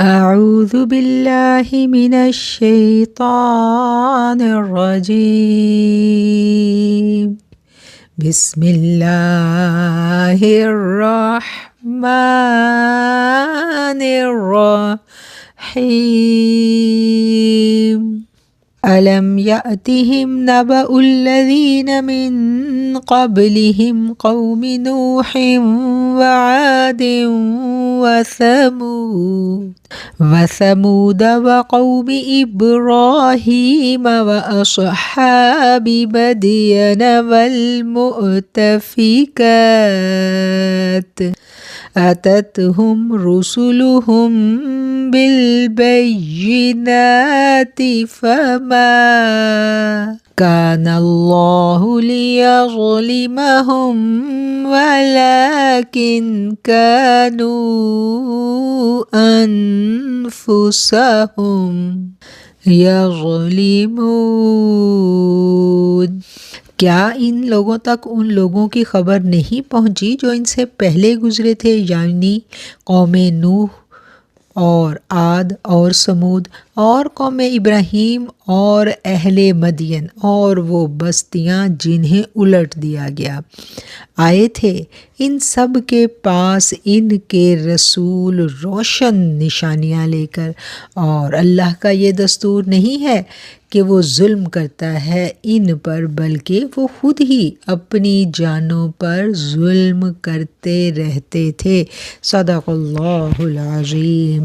اعوذ باللہ من الشیطان الرجیم بسم اللہ الرحمن الرحیم أَلَمْ يَأْتِهِمْ نَبَأُ الَّذِينَ مِنْ قَبْلِهِمْ قَوْمِ نُوحٍ وَعَادٍ وَثَمُودَ وَقَوْمِ إِبْرَاهِيمَ وَأَصْحَابِ مَدْيَنَ وَالْمُؤْتَفِكَاتِ أَتَتْهُمْ رُسُلُهُم بِالْبَيِّنَاتِ فَمَا كَانَ اللَّهُ لِيَظْلِمَهُمْ وَلَكِنْ كَانُوا أَنفُسَهُمْ يَظْلِمُونَ۔ کیا ان لوگوں تک ان لوگوں کی خبر نہیں پہنچی جو ان سے پہلے گزرے تھے، یعنی قوم نوح اور عاد اور سمود اور قوم ابراہیم اور اہل مدین اور وہ بستیاں جنہیں الٹ دیا گیا آئے تھے، ان سب کے پاس ان کے رسول روشن نشانیاں لے کر، اور اللہ کا یہ دستور نہیں ہے کہ وہ ظلم کرتا ہے ان پر، بلکہ وہ خود ہی اپنی جانوں پر ظلم کرتے رہتے تھے۔ صدق اللہ العظیم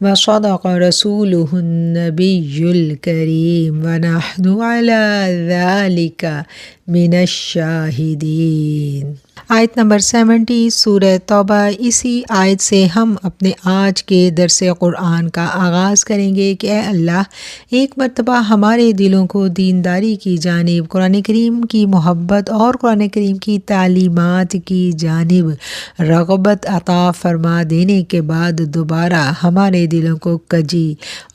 وصدق رسولہ النبی الکریم ونحن علی ذالک من الشاہدین۔ آیت نمبر 70 سورہ توبہ۔ اسی آیت سے ہم اپنے آج کے درس قرآن کا آغاز کریں گے کہ اے اللہ، ایک مرتبہ ہمارے دلوں کو دینداری کی جانب، قرآن کریم کی محبت اور قرآن کریم کی تعلیمات کی جانب رغبت عطا فرما دینے کے بعد دوبارہ ہمارے دلوں کو کجی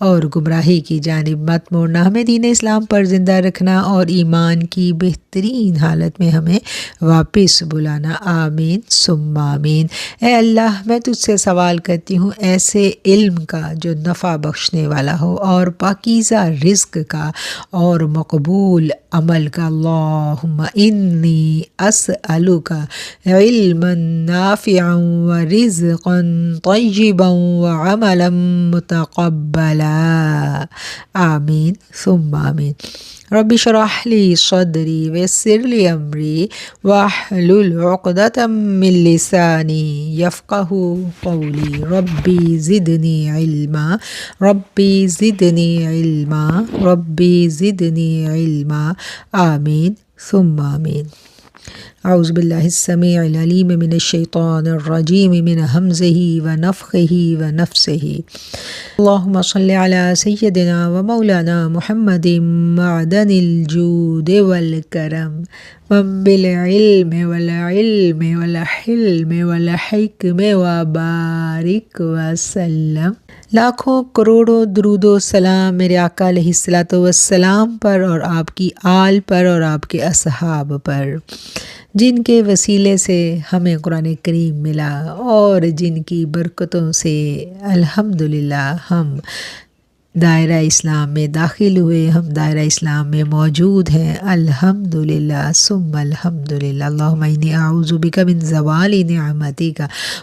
اور گمراہی کی جانب مت موڑنا، ہمیں دین اسلام پر زندہ رکھنا اور ایمان کی بہترین حالت میں ہمیں واپس بلانا۔ آمین ثم آمین۔ اے اللہ، میں تجھ سے سوال کرتی ہوں ایسے علم کا جو نفع بخشنے والا ہو، اور پاکیزہ رزق کا اور مقبول عمل کا۔ اللہم انی اسألک علما نافعا ورزقا طیبا وعملا متقبلا۔ آمین ثم آمین۔ رب اشرح لی صدری ویسر لی امری واحلل عقدۃ من لسانی یفقہوا قولی۔ ربی زدنی علما، ربی زدنی علما، ربی زدنی علما۔ آمین ثم آمین۔ اعوذ باللہ السمیع العلیم من الشیطان الرجیم من ہمزہ ونفخہ ونفثہ۔ اللہم صل علی سیدنا و مولانا محمد معدن الجود والکرم منبع العلم والعلم والحلم والحکم وبارک وسلم۔ لاکھوں کروڑوں درود و سلام میرے آقا علیہ السلام پر اور آپ کی آل پر اور آپ کے اصحاب پر، جن کے وسیلے سے ہمیں قرآن کریم ملا اور جن کی برکتوں سے الحمدللہ ہم دائرہ اسلام میں داخل ہوئے، ہم دائرہ اسلام میں موجود ہیں، الحمدللہ ثم الحمدللہ۔ اللہم انی اعوذ بک من زوال نعمتک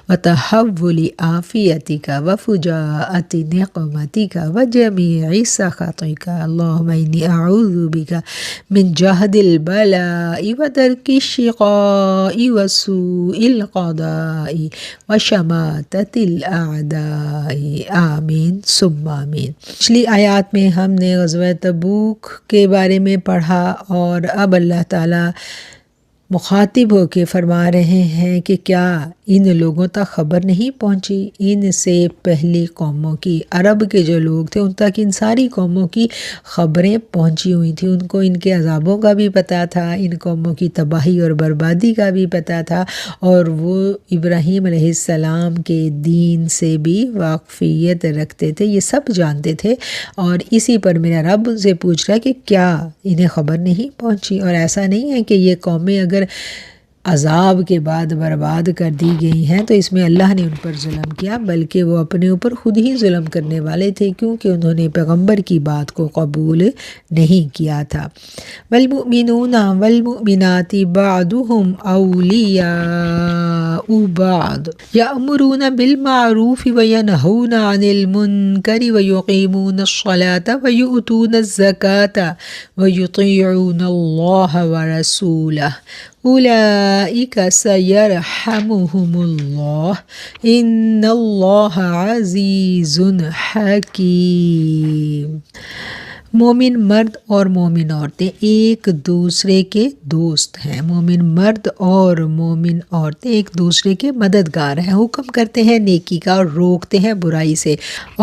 وتحول عافیتک وفجاءۃ نقمتک وجمیع سخطک۔ اللہم انی اعوذ بک من جہد البلاء ودرک الشقاء وسوء القضاء وشماتۃ الاعداء۔ آمین ثم آمین۔ پچھلی آیات میں ہم نے غزوہ تبوک کے بارے میں پڑھا، اور اب اللہ تعالیٰ مخاطب ہو کے فرما رہے ہیں کہ کیا ان لوگوں تک خبر نہیں پہنچی؟ ان سے پہلی قوموں کی، عرب کے جو لوگ تھے ان تک ان ساری قوموں کی خبریں پہنچی ہوئی تھیں، ان کو ان کے عذابوں کا بھی پتہ تھا، ان قوموں کی تباہی اور بربادی کا بھی پتہ تھا، اور وہ ابراہیم علیہ السلام کے دین سے بھی واقفیت رکھتے تھے، یہ سب جانتے تھے، اور اسی پر میرا رب سے پوچھ رہا ہے کہ کیا انہیں خبر نہیں پہنچی؟ اور ایسا نہیں ہے کہ یہ قومیں اگر عذاب کے بعد برباد کر دی گئی ہیں، تو اس میں اللہ نے ان پر ظلم کیا، بلکہ وہ اپنے اوپر خود ہی ظلم کرنے والے تھے، کیونکہ انہوں نے پیغمبر کی بات کو قبول نہیں کیا تھا۔ والمؤمنون والمؤمنات بعضهم اولیاء بعض یأمرون بالمعروف وینہون عن المنکر ویقیمون الصلاة ویؤتون الزکاة ویطیعون اللہ ورسولہ اولئک سیرحمهم اللہ ان اللہ عزیز حکیم۔ مومن مرد اور مومن عورتیں ایک دوسرے کے دوست ہیں۔ مومن مرد اور مومن عورتیں ایک دوسرے کے مددگار ہیں، حکم کرتے ہیں نیکی کا اور روکتے ہیں برائی سے،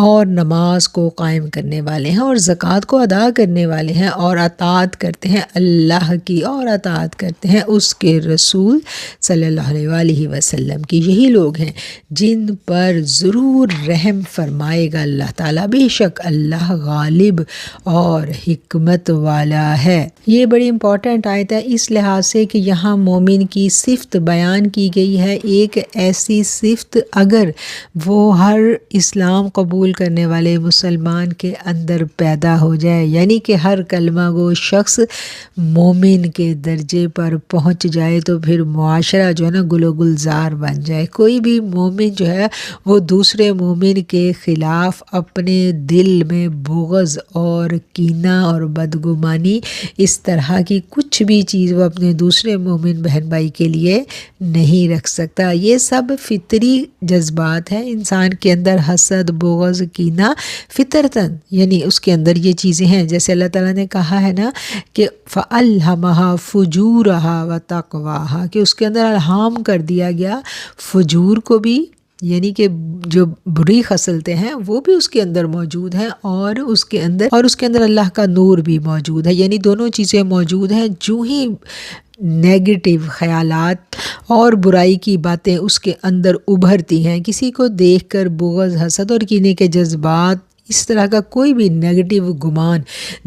اور نماز کو قائم کرنے والے ہیں اور زکوٰۃ کو ادا کرنے والے ہیں، اور اطاعت کرتے ہیں اللہ کی اور اطاعت کرتے ہیں اس کے رسول صلی اللہ علیہ وآلہ وسلم کی۔ یہی لوگ ہیں جن پر ضرور رحم فرمائے گا اللہ تعالیٰ، بے شک اللہ غالب اور حکمت والا ہے۔ یہ بڑی امپورٹنٹ آیت ہے اس لحاظ سے کہ یہاں مومن کی صفت بیان کی گئی ہے، ایک ایسی صفت اگر وہ ہر اسلام قبول کرنے والے مسلمان کے اندر پیدا ہو جائے، یعنی کہ ہر کلمہ گو شخص مومن کے درجے پر پہنچ جائے، تو پھر معاشرہ جو ہے نا گل و گلزار بن جائے۔ کوئی بھی مومن جو ہے وہ دوسرے مومن کے خلاف اپنے دل میں بغض اور کینہ اور بدگمانی، اس طرح کی کچھ بھی چیز وہ اپنے دوسرے مومن بہن بھائی کے لیے نہیں رکھ سکتا۔ یہ سب فطری جذبات ہیں انسان کے اندر، حسد، بغض، کینہ فطرتاً، یعنی اس کے اندر یہ چیزیں ہیں۔ جیسے اللہ تعالیٰ نے کہا ہے نا کہ فَأَلْهَمَهَا فُجُورَهَا وَتَقْوَاهَا، کہ اس کے اندر الہام کر دیا گیا فجور کو بھی، یعنی کہ جو بری خصلتیں ہیں وہ بھی اس کے اندر موجود ہیں، اور اس کے اندر اللہ کا نور بھی موجود ہے، یعنی دونوں چیزیں موجود ہیں۔ جو ہی نیگیٹو خیالات اور برائی کی باتیں اس کے اندر ابھرتی ہیں، کسی کو دیکھ کر بغض، حسد اور کینے کے جذبات، اس طرح کا کوئی بھی نیگیٹو گمان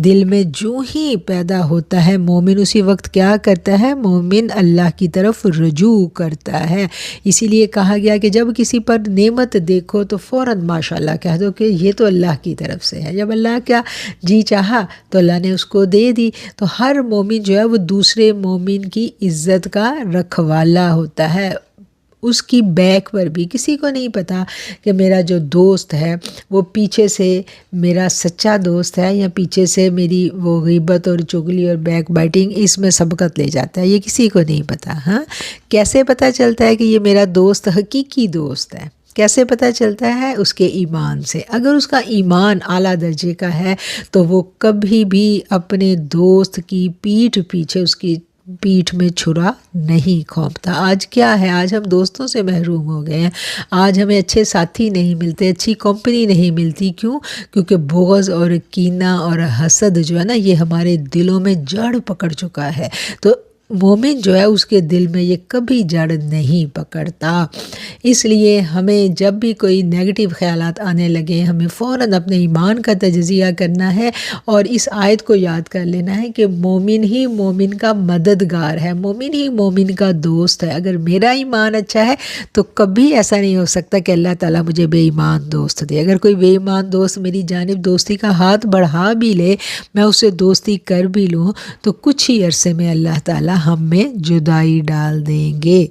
دل میں جو ہی پیدا ہوتا ہے، مومن اسی وقت کیا کرتا ہے؟ مومن اللہ کی طرف رجوع کرتا ہے۔ اسی لیے کہا گیا کہ جب کسی پر نعمت دیکھو تو فوراً ماشاءاللہ کہہ دو کہ یہ تو اللہ کی طرف سے ہے۔ جب اللہ کا جی چاہا تو اللہ نے اس کو دے دی۔ تو ہر مومن جو ہے وہ دوسرے مومن کی عزت کا رکھوالا ہوتا ہے۔ اس کی بیک پر بھی کسی کو نہیں پتا کہ میرا جو دوست ہے وہ پیچھے سے میرا سچا دوست ہے یا پیچھے سے میری وہ غیبت اور چغلی اور بیک بائٹنگ اس میں سبقت لے جاتا ہے، یہ کسی کو نہیں پتا۔ ہاں، کیسے پتہ چلتا ہے کہ یہ میرا دوست حقیقی دوست ہے؟ کیسے پتہ چلتا ہے؟ اس کے ایمان سے۔ اگر اس کا ایمان اعلیٰ درجے کا ہے تو وہ کبھی بھی اپنے دوست کی پیٹھ پیچھے اس کی پیٹھ میں چھرا نہیں کھونپتا۔ آج کیا ہے؟ آج ہم دوستوں سے محروم ہو گئے ہیں، آج ہمیں اچھے ساتھی نہیں ملتے، اچھی کمپنی نہیں ملتی۔ کیوں؟ کیونکہ بغض اور کینہ اور حسد جو ہے نا یہ ہمارے دلوں میں جڑ پکڑ چکا ہے۔ تو مومن جو ہے اس کے دل میں یہ کبھی جڑ نہیں پکڑتا۔ اس لیے ہمیں جب بھی کوئی نیگیٹو خیالات آنے لگے ہمیں فوراً اپنے ایمان کا تجزیہ کرنا ہے اور اس آیت کو یاد کر لینا ہے کہ مومن ہی مومن کا مددگار ہے، مومن ہی مومن کا دوست ہے۔ اگر میرا ایمان اچھا ہے تو کبھی ایسا نہیں ہو سکتا کہ اللہ تعالیٰ مجھے بے ایمان دوست دے۔ اگر کوئی بے ایمان دوست میری جانب دوستی کا ہاتھ بڑھا بھی لے، میں اسے دوستی کر بھی لوں، تو کچھ ہی عرصے میں اللہ تعالیٰ ہم میں جدائی ڈال دیں گے،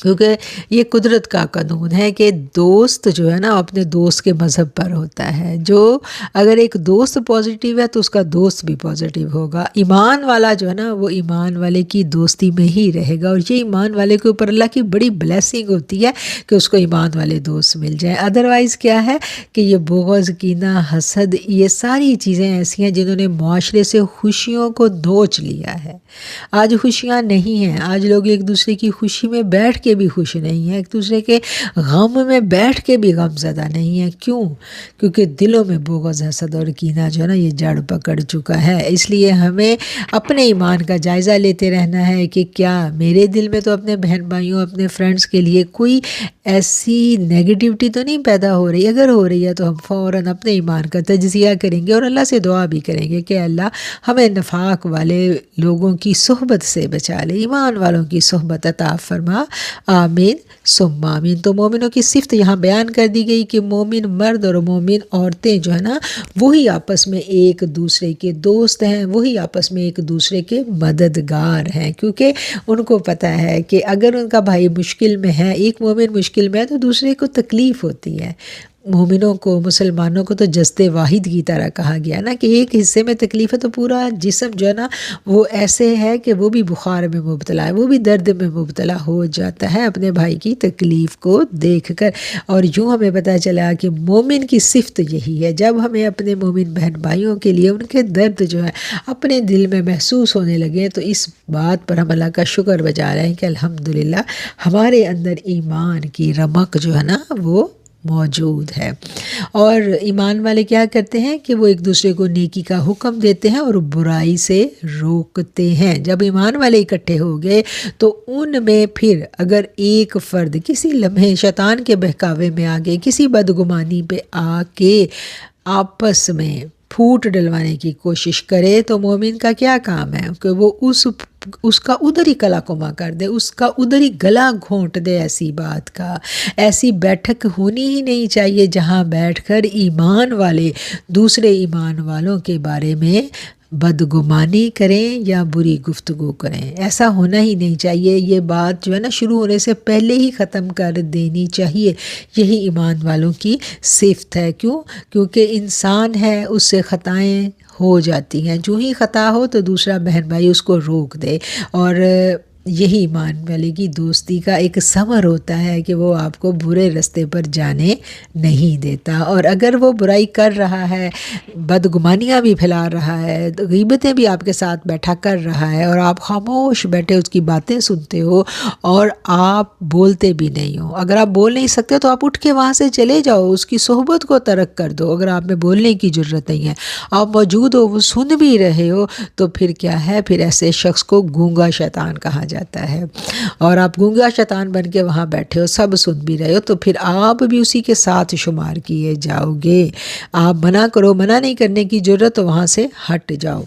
کیونکہ یہ قدرت کا قانون ہے کہ دوست جو ہے نا اپنے دوست کے مذہب پر ہوتا ہے۔ جو اگر ایک دوست پازیٹیو ہے تو اس کا دوست بھی پازیٹیو ہوگا۔ ایمان والا جو ہے نا وہ ایمان والے کی دوستی میں ہی رہے گا، اور یہ ایمان والے کے اوپر اللہ کی بڑی بلیسنگ ہوتی ہے کہ اس کو ایمان والے دوست مل جائیں۔ ادروائز کیا ہے کہ یہ بغض، کینہ، حسد، یہ ساری چیزیں ایسی ہیں جنہوں نے معاشرے سے خوشیوں کو دوچ لیا ہے۔ آج خوشیاں نہیں ہیں، آج لوگ ایک دوسرے کی خوشی میں بیٹھ کے بھی خوش نہیں ہیں، ایک دوسرے کے غم میں بیٹھ کے بھی غم زدہ نہیں ہیں۔ کیوں؟ کیونکہ دلوں میں بغض، حسد اور کینہ جو ہے نا یہ جڑ پکڑ چکا ہے۔ اس لیے ہمیں اپنے ایمان کا جائزہ لیتے رہنا ہے کہ کیا میرے دل میں تو اپنے بہن بھائیوں، اپنے فرینڈس کے لیے کوئی ایسی نیگیٹیوٹی تو نہیں پیدا ہو رہی؟ اگر ہو رہی ہے تو ہم فوراً اپنے ایمان کا تجزیہ کریں گے اور اللہ سے دعا بھی کریں گے کہ اللہ ہمیں نفاق والے لوگوں کی صحبت سے بچا لے، ایمان والوں کی صحبت عطا فرما، آمین ثم آمین۔ تو مومنوں کی صفت یہاں بیان کر دی گئی کہ مومن مرد اور مومن عورتیں جو ہے نا وہی آپس میں ایک دوسرے کے دوست ہیں، وہی آپس میں ایک دوسرے کے مددگار ہیں، کیونکہ ان کو پتہ ہے کہ اگر ان کا بھائی مشکل میں ہے، ایک مومن مشکل میں ہے تو دوسرے کو تکلیف ہوتی ہے۔ مومنوں کو، مسلمانوں کو تو جسد واحد کی طرح کہا گیا نا کہ ایک حصے میں تکلیف ہے تو پورا جسم جو ہے نا وہ ایسے ہے کہ وہ بھی بخار میں مبتلا ہے، وہ بھی درد میں مبتلا ہو جاتا ہے اپنے بھائی کی تکلیف کو دیکھ کر۔ اور یوں ہمیں پتہ چلا کہ مومن کی صفت یہی ہے، جب ہمیں اپنے مومن بہن بھائیوں کے لیے ان کے درد جو ہے اپنے دل میں محسوس ہونے لگے تو اس بات پر ہم اللہ کا شکر بجا رہے ہیں کہ الحمدللہ ہمارے اندر ایمان کی رمق جو ہے نا وہ موجود ہے۔ اور ایمان والے کیا کرتے ہیں کہ وہ ایک دوسرے کو نیکی کا حکم دیتے ہیں اور برائی سے روکتے ہیں۔ جب ایمان والے اکٹھے ہو گئے تو ان میں پھر اگر ایک فرد کسی لمحے شیطان کے بہکاوے میں آ گئے، کسی بدگمانی پہ آ کے آپس میں پھوٹ ڈلوانے کی کوشش کرے تو مومن کا کیا کام ہے کہ وہ اس کا ادھر ہی کلا کما کر دے، اس کا ادھر ہی گلا گھونٹ دے۔ ایسی بات کا، ایسی بیٹھک ہونی ہی نہیں چاہیے جہاں بیٹھ کر ایمان والے دوسرے ایمان والوں کے بارے میں بدگمانی کریں یا بری گفتگو کریں، ایسا ہونا ہی نہیں چاہیے۔ یہ بات جو ہے نا شروع ہونے سے پہلے ہی ختم کر دینی چاہیے۔ یہی ایمان والوں کی صفت ہے۔ کیوں؟ کیونکہ انسان ہے، اس سے خطائیں ہو جاتی ہیں، جو ہی خطا ہو تو دوسرا بہن بھائی اس کو روک دے، اور یہی ایمان والے کی دوستی کا ایک ثمر ہوتا ہے کہ وہ آپ کو برے راستے پر جانے نہیں دیتا۔ اور اگر وہ برائی کر رہا ہے، بدگمانیاں بھی پھیلا رہا ہے، غیبتیں بھی آپ کے ساتھ بیٹھا کر رہا ہے اور آپ خاموش بیٹھے اس کی باتیں سنتے ہو اور آپ بولتے بھی نہیں ہو، اگر آپ بول نہیں سکتے تو آپ اٹھ کے وہاں سے چلے جاؤ، اس کی صحبت کو ترک کر دو۔ اگر آپ میں بولنے کی جرت نہیں ہے، آپ موجود ہو، وہ سن بھی رہے ہو، تو پھر کیا ہے؟ پھر ایسے شخص کو گونگا شیطان کہا جاتا ہے، اور آپ گونگا شیطان بن کے وہاں بیٹھے ہو، سب سن بھی رہے ہو، تو پھر آپ بھی اسی کے ساتھ شمار کیے جاؤ گے۔ آپ منع کرو، منع نہیں کرنے کی ضرورت تو وہاں سے ہٹ جاؤ۔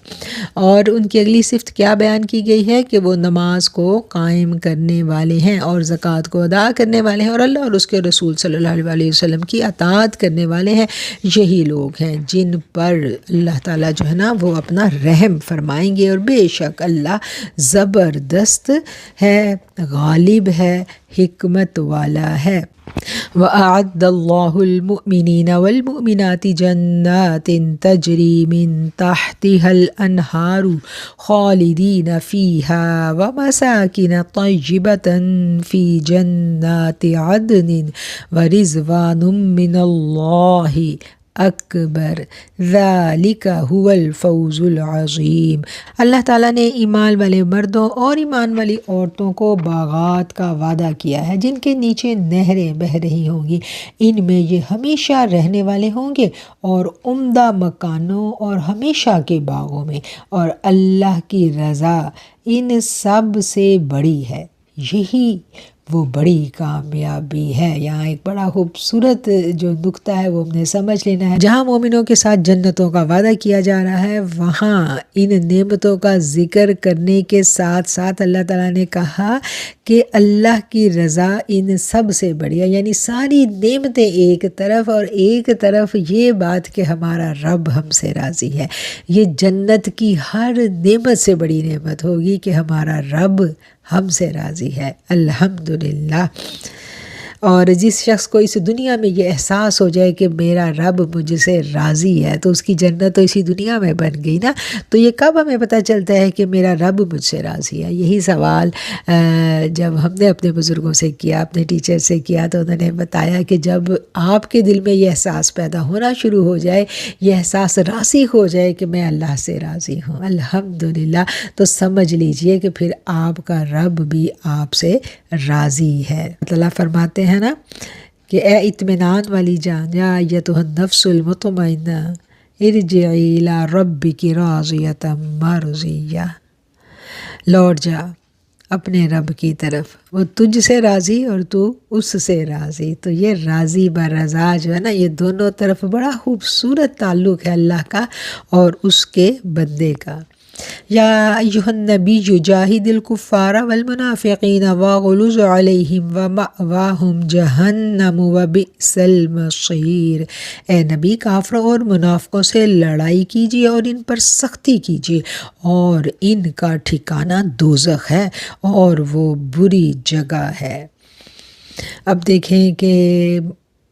اور ان کی اگلی صفت کیا بیان کی گئی ہے کہ وہ نماز کو قائم کرنے والے ہیں اور زکوٰۃ کو ادا کرنے والے ہیں اور اللہ اور اس کے رسول صلی اللہ علیہ وسلم کی اطاعت کرنے والے ہیں۔ یہی لوگ ہیں جن پر اللہ تعالیٰ جو ہے نا وہ اپنا رحم فرمائیں گے، اور بے شک اللہ زبردست ہے، غالب ہے، حکمت والا ہے۔ وَأَعَدَّ اللَّهُ الْمُؤْمِنِينَ وَالْمُؤْمِنَاتِ جَنَّاتٍ تَجْرِي مِن تَحْتِهَا الْأَنْهَارُ خَالِدِينَ فِيهَا وَمَسَاكِنَ طَيِّبَةً فِي جَنَّاتِ عَدْنٍ وَرِضْوَانٌ مِّنَ اللَّهِ اکبر ذالک هو الفوز العظیم۔ اللہ تعالیٰ نے ایمان والے مردوں اور ایمان والی عورتوں کو باغات کا وعدہ کیا ہے جن کے نیچے نہریں بہہ رہی ہوں گی، ان میں یہ ہمیشہ رہنے والے ہوں گے، اور عمدہ مکانوں اور ہمیشہ کے باغوں میں، اور اللہ کی رضا ان سب سے بڑی ہے۔ یہی وہ بڑی کامیابی ہے۔ یہاں ایک بڑا خوبصورت جو نقطہ ہے وہ ہم نے سمجھ لینا ہے۔ جہاں مومنوں کے ساتھ جنتوں کا وعدہ کیا جا رہا ہے، وہاں ان نعمتوں کا ذکر کرنے کے ساتھ ساتھ اللہ تعالیٰ نے کہا کہ اللہ کی رضا ان سب سے بڑی ہے، یعنی ساری نعمتیں ایک طرف، اور ایک طرف یہ بات کہ ہمارا رب ہم سے راضی ہے۔ یہ جنت کی ہر نعمت سے بڑی نعمت ہوگی کہ ہمارا رب ہم سے راضی ہے، الحمدللہ۔ اور جس شخص کو اس دنیا میں یہ احساس ہو جائے کہ میرا رب مجھ سے راضی ہے تو اس کی جنت تو اسی دنیا میں بن گئی نا۔ تو یہ کب ہمیں پتہ چلتا ہے کہ میرا رب مجھ سے راضی ہے؟ یہی سوال جب ہم نے اپنے بزرگوں سے کیا، اپنے ٹیچر سے کیا، تو انہوں نے بتایا کہ جب آپ کے دل میں یہ احساس پیدا ہونا شروع ہو جائے، یہ احساس راسخ ہو جائے کہ میں اللہ سے راضی ہوں الحمدللہ، تو سمجھ لیجئے کہ پھر آپ کا رب بھی آپ سے راضی ہے۔ اللہ فرماتے ہیں نا کہ اے اطمینان والی جان، یا ایتھا النفس المطمئنہ ارجعی الی ربک راضیۃ مرضیہ، لوٹ جا اپنے رب کی طرف، وہ تجھ سے راضی اور تو اس سے راضی۔ تو یہ راضی برضا جو ہے نا، یہ دونوں طرف بڑا خوبصورت تعلق ہے اللہ کا اور اس کے بندے کا۔ یا ایھا النبی جاہد الکفار والمنافقین واغلظ علیہم ومأواہم جہنم وبئس المصیر، اے نبی کافروں اور منافقوں سے لڑائی کیجیے اور ان پر سختی کیجیے، اور ان کا ٹھکانہ دوزخ ہے اور وہ بری جگہ ہے۔ اب دیکھیں کہ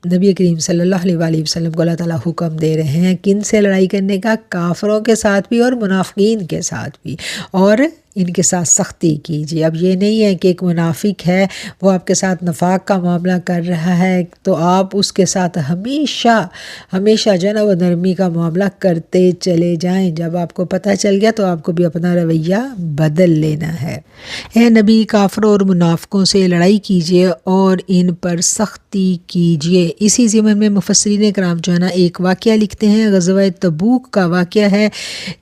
نبی کریم صلی اللہ علیہ وآلہ وسلم کو اللہ تعالیٰ حکم دے رہے ہیں کن سے لڑائی کرنے کا؟ کافروں کے ساتھ بھی اور منافقین کے ساتھ بھی، اور ان کے ساتھ سختی کیجیے۔ اب یہ نہیں ہے کہ ایک منافق ہے، وہ آپ کے ساتھ نفاق کا معاملہ کر رہا ہے تو آپ اس کے ساتھ ہمیشہ جو ہے نا وہ نرمی کا معاملہ کرتے چلے جائیں۔ جب آپ کو پتہ چل گیا تو آپ کو بھی اپنا رویہ بدل لینا ہے۔ اے نبی کافروں اور منافقوں سے لڑائی کیجیے اور ان پر سختی کیجیے۔ اسی ضمن میں مفسرین کرام جو ہے نا ایک واقعہ لکھتے ہیں، غزوہ تبوک کا واقعہ ہے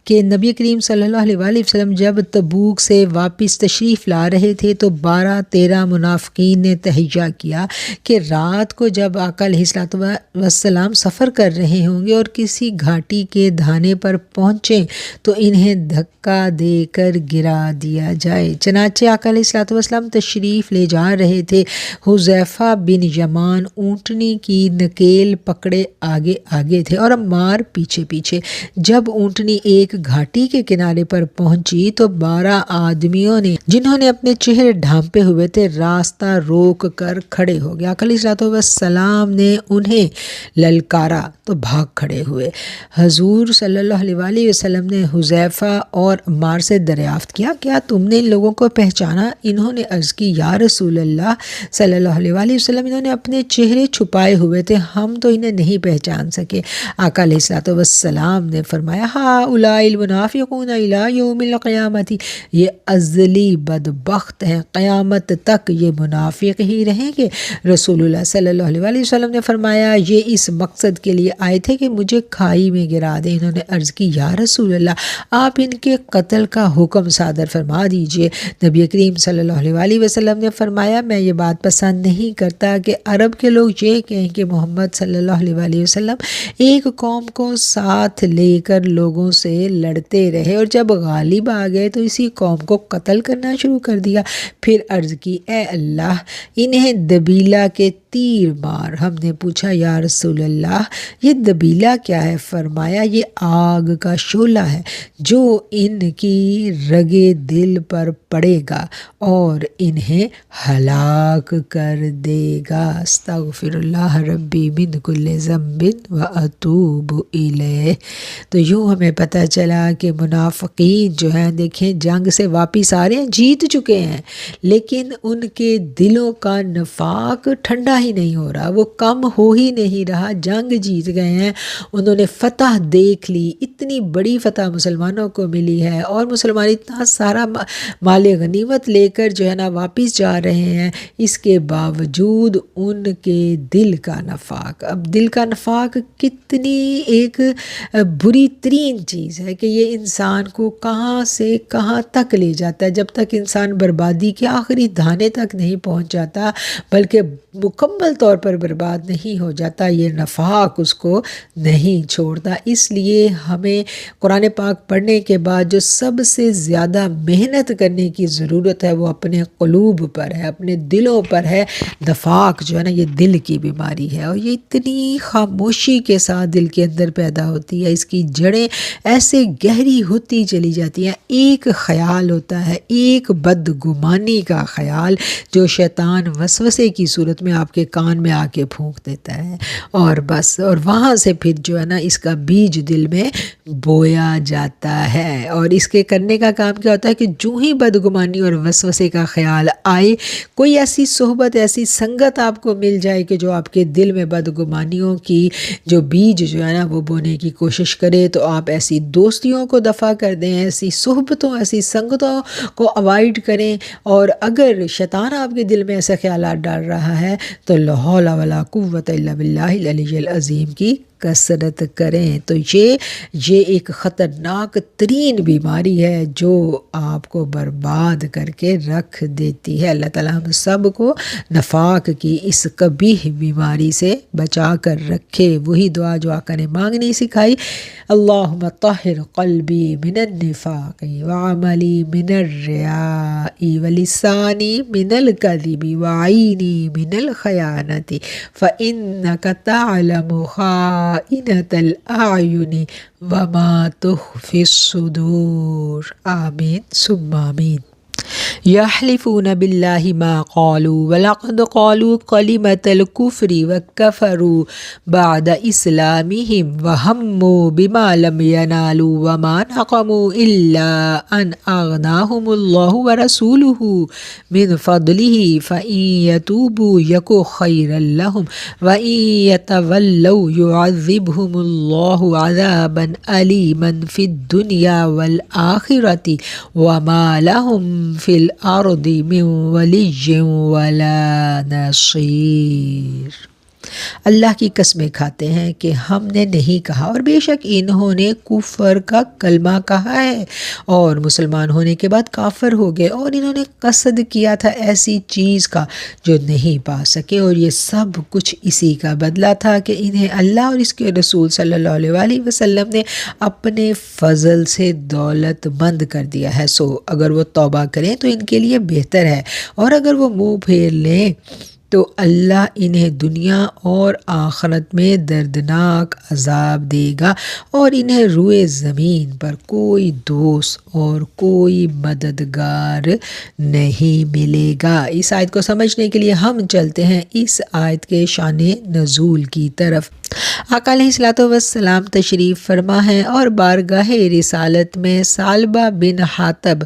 کہ نبی کریم صلی اللہ علیہ وآلہ وسلم جب تبوک سے واپس تشریف لا رہے تھے تو 12-13 منافقین نے تہیہ کیا کہ رات کو جب آقا علیہ الصلوۃ والسلام سفر کر رہے ہوں گے اور کسی گھاٹی کے دھانے پر پہنچیں تو انہیں دھکا دے کر گرا دیا جائے۔ چنانچہ آقا علیہ الصلوۃ والسلام تشریف لے جا رہے تھے، حذیفہ بن یمان اونٹنی کی نکیل پکڑے آگے آگے تھے اور عمار پیچھے پیچھے۔ جب اونٹنی ایک گھاٹی کے کنارے پر پہنچی تو 12 آدمیوں نے، جنہوں نے اپنے چہرے ڈھانپے ہوئے تھے، راستہ روک کر کھڑے ہو گئے۔ آقا علیہ الصلوۃ والسلام نے انہیں للکارا تو بھاگ کھڑے ہوئے۔ حضور صلی اللہ علیہ وآلہ وسلم نے حذیفہ اور عمار سے دریافت کیا، کیا تم نے ان لوگوں کو پہچانا؟ انہوں نے عرض کی، یا رسول اللہ صلی اللہ علیہ وآلہ وسلم، انہوں نے اپنے چہرے چھپائے ہوئے تھے، ہم تو انہیں نہیں پہچان سکے۔ آقا علیہ الصلوۃ والسلام نے فرمایا، ہؤلاء المنافقون الی یوم القیامۃ، یہ ازلی بدبخت ہیں، قیامت تک یہ منافق ہی رہیں گے۔ رسول اللہ صلی اللہ علیہ وآلہ وسلم نے فرمایا، یہ اس مقصد کے لیے آئے تھے کہ مجھے کھائی میں گرا دیں۔ انہوں نے عرض کی، یا رسول اللہ آپ ان کے قتل کا حکم صادر فرما دیجئے۔ نبی کریم صلی اللہ علیہ وآلہ وسلم نے فرمایا، میں یہ بات پسند نہیں کرتا کہ عرب کے لوگ یہ کہیں کہ محمد صلی اللہ علیہ وآلہ وسلم ایک قوم کو ساتھ لے کر لوگوں سے لڑتے رہے اور جب غالب آ گئے تو اسی قوم کو قتل کرنا شروع کر دیا۔ پھر عرض کی، اے اللہ انہیں دبیلہ کے تیر مار۔ ہم نے پوچھا، یا رسول اللہ یہ دبیلہ کیا ہے؟ فرمایا، یہ آگ کا شعلہ ہے جو ان کی رگے دل پر پڑے گا اور انہیں ہلاک کر دے گا۔ استغفر اللہ ربی من کل ذنب واتوب الیہ۔ تو یوں ہمیں پتہ چلا کہ منافقین جو ہیں، دیکھیں جنگ سے واپس آ رہے ہیں، جیت چکے ہیں، لیکن ان کے دلوں کا نفاق ٹھنڈا ہی نہیں ہو رہا، وہ کم ہو ہی نہیں رہا۔ جنگ جیت گئے ہیں، انہوں نے فتح دیکھ لی، اتنی بڑی فتح مسلمانوں کو ملی ہے اور مسلمان اتنا سارا مال غنیمت لے کر جو ہے نا واپس جا رہے ہیں، اس کے باوجود ان کے دل کا نفاق۔ اب دل کا نفاق کتنی ایک بری ترین چیز ہے کہ یہ انسان کو کہاں سے کہاں تک لے جاتا ہے۔ جب تک انسان بربادی کے آخری دھانے تک نہیں پہنچ جاتا بلکہ مکمل طور پر برباد نہیں ہو جاتا، یہ نفاق اس کو نہیں چھوڑتا۔ اس لیے ہمیں قرآن پاک پڑھنے کے بعد جو سب سے زیادہ محنت کرنے کی ضرورت ہے وہ اپنے قلوب پر ہے، اپنے دلوں پر ہے۔ نفاق جو ہے نا یہ دل کی بیماری ہے اور یہ اتنی خاموشی کے ساتھ دل کے اندر پیدا ہوتی ہے، اس کی جڑیں ایسے گہری ہوتی چلی جاتی ہیں۔ ایک خیال ہوتا ہے، ایک بدگمانی کا خیال جو شیطان وسوسے کی صورت میں آپ کے کے کان میں آ کے پھونک دیتا ہے، اور بس، اور وہاں سے پھر جو ہے نا اس کا بیج دل میں بویا جاتا ہے۔ اور اس کے کرنے کا کام کیا ہوتا ہے کہ جو ہی بدگمانی اور وسوسے کا خیال آئے، کوئی ایسی صحبت، ایسی سنگت آپ کو مل جائے کہ جو آپ کے دل میں بدگمانیوں کی جو بیج جو ہے نا وہ بونے کی کوشش کرے، تو آپ ایسی دوستیوں کو دفع کر دیں، ایسی صحبتوں، ایسی سنگتوں کو اوائڈ کریں۔ اور اگر شیطان آپ کے دل میں ایسے خیالات ڈال رہا ہے تو لا حول ولا قوت الا باللہ العلی العظیم کی کثرت کریں۔ تو یہ ایک خطرناک ترین بیماری ہے جو آپ کو برباد کر کے رکھ دیتی ہے۔ اللہ تعالیٰ ہم سب کو نفاق کی اس قبیح بیماری سے بچا کر رکھے۔ وہی دعا جو آقا نے مانگنی سکھائی، اللہم طہر قلبی من النفاق وعملی من الریاء ولسانی من الکذب وعینی من الخیانت فإنک تعلم خائنۃ الأعین وما تخفی الصدور۔ آمین ثم آمین۔ یحلفون باللہ ما قالوا ولقد قالوا کلمۃ الکفر وکفروا بعد اسلامہم وہموا بما لم ینالوا وما نقموا الا ان اغناہم اللہ ورسولہ من فضلہ فإن یتوبوا یک خیرا لہم وإن یتولوا یعذبہم اللہ عذابا علیما فی الدنیا والآخرۃ وما لہم فی الارض من ولی ولا نصیر۔ اللہ کی قسمیں کھاتے ہیں کہ ہم نے نہیں کہا، اور بے شک انہوں نے کفر کا کلمہ کہا ہے اور مسلمان ہونے کے بعد کافر ہو گئے، اور انہوں نے قصد کیا تھا ایسی چیز کا جو نہیں پا سکے، اور یہ سب کچھ اسی کا بدلہ تھا کہ انہیں اللہ اور اس کے رسول صلی اللہ علیہ وسلم نے اپنے فضل سے دولت مند کر دیا ہے۔ سو اگر وہ توبہ کریں تو ان کے لیے بہتر ہے، اور اگر وہ منہ پھیر لیں تو اللہ انہیں دنیا اور آخرت میں دردناک عذاب دے گا، اور انہیں روئے زمین پر کوئی دوست اور کوئی مددگار نہیں ملے گا۔ اس آیت کو سمجھنے کے لیے ہم چلتے ہیں اس آیت کے شان نزول کی طرف۔ آقا علیہ الصلوۃ والسلام تشریف فرما ہے اور بارگاہ رسالت میں ثعلبہ بن حاطب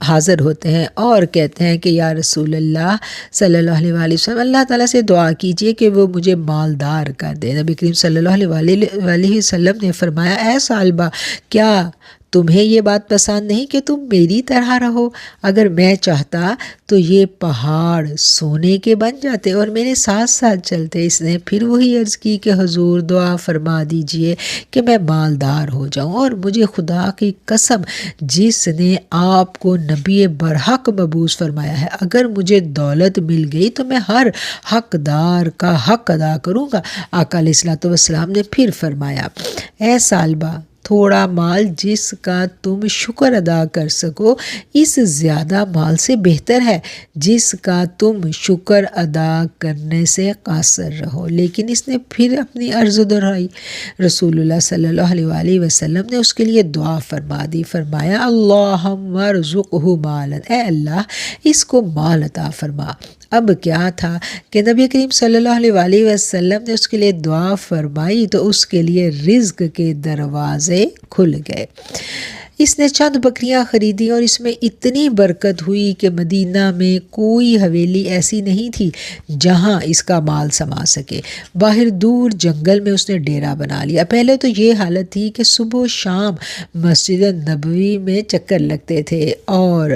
حاضر ہوتے ہیں اور کہتے ہیں کہ یا رسول اللہ صلی اللہ علیہ وسلم، اللہ تعالیٰ سے دعا کیجئے کہ وہ مجھے مالدار کر دے۔ نبی کریم صلی اللہ علیہ وسلم نے فرمایا، اے ثعلبہ، کیا تمہیں یہ بات پسند نہیں کہ تم میری طرح رہو؟ اگر میں چاہتا تو یہ پہاڑ سونے کے بن جاتے اور میرے ساتھ ساتھ چلتے۔ اس نے پھر وہی عرض کی کہ حضور دعا فرما دیجئے کہ میں مالدار ہو جاؤں، اور مجھے خدا کی قسم جس نے آپ کو نبی برحق مبعوث فرمایا ہے، اگر مجھے دولت مل گئی تو میں ہر حقدار کا حق ادا کروں گا۔ آقا علیہ الصلوۃ والسلام نے پھر فرمایا، اے ثعلبہ، تھوڑا مال جس کا تم شکر ادا کر سکو اس زیادہ مال سے بہتر ہے جس کا تم شکر ادا کرنے سے قاصر رہو۔ لیکن اس نے پھر اپنی عرض دہرائی۔ رسول اللہ صلی اللہ علیہ وسلم نے اس کے لیے دعا فرما دی، فرمایا، اللہم ارزقہ مالا، اے اللہ اس کو مال عطا فرما۔ اب کیا تھا کہ نبی کریم صلی اللہ علیہ وسلم نے اس کے لیے دعا فرمائی تو اس کے لیے رزق کے دروازے کھل گئے۔ اس نے چند بکریاں خریدی اور اس میں اتنی برکت ہوئی کہ مدینہ میں کوئی حویلی ایسی نہیں تھی جہاں اس کا مال سما سکے۔ باہر دور جنگل میں اس نے ڈیرا بنا لیا۔ پہلے تو یہ حالت تھی کہ صبح و شام مسجد نبوی میں چکر لگتے تھے، اور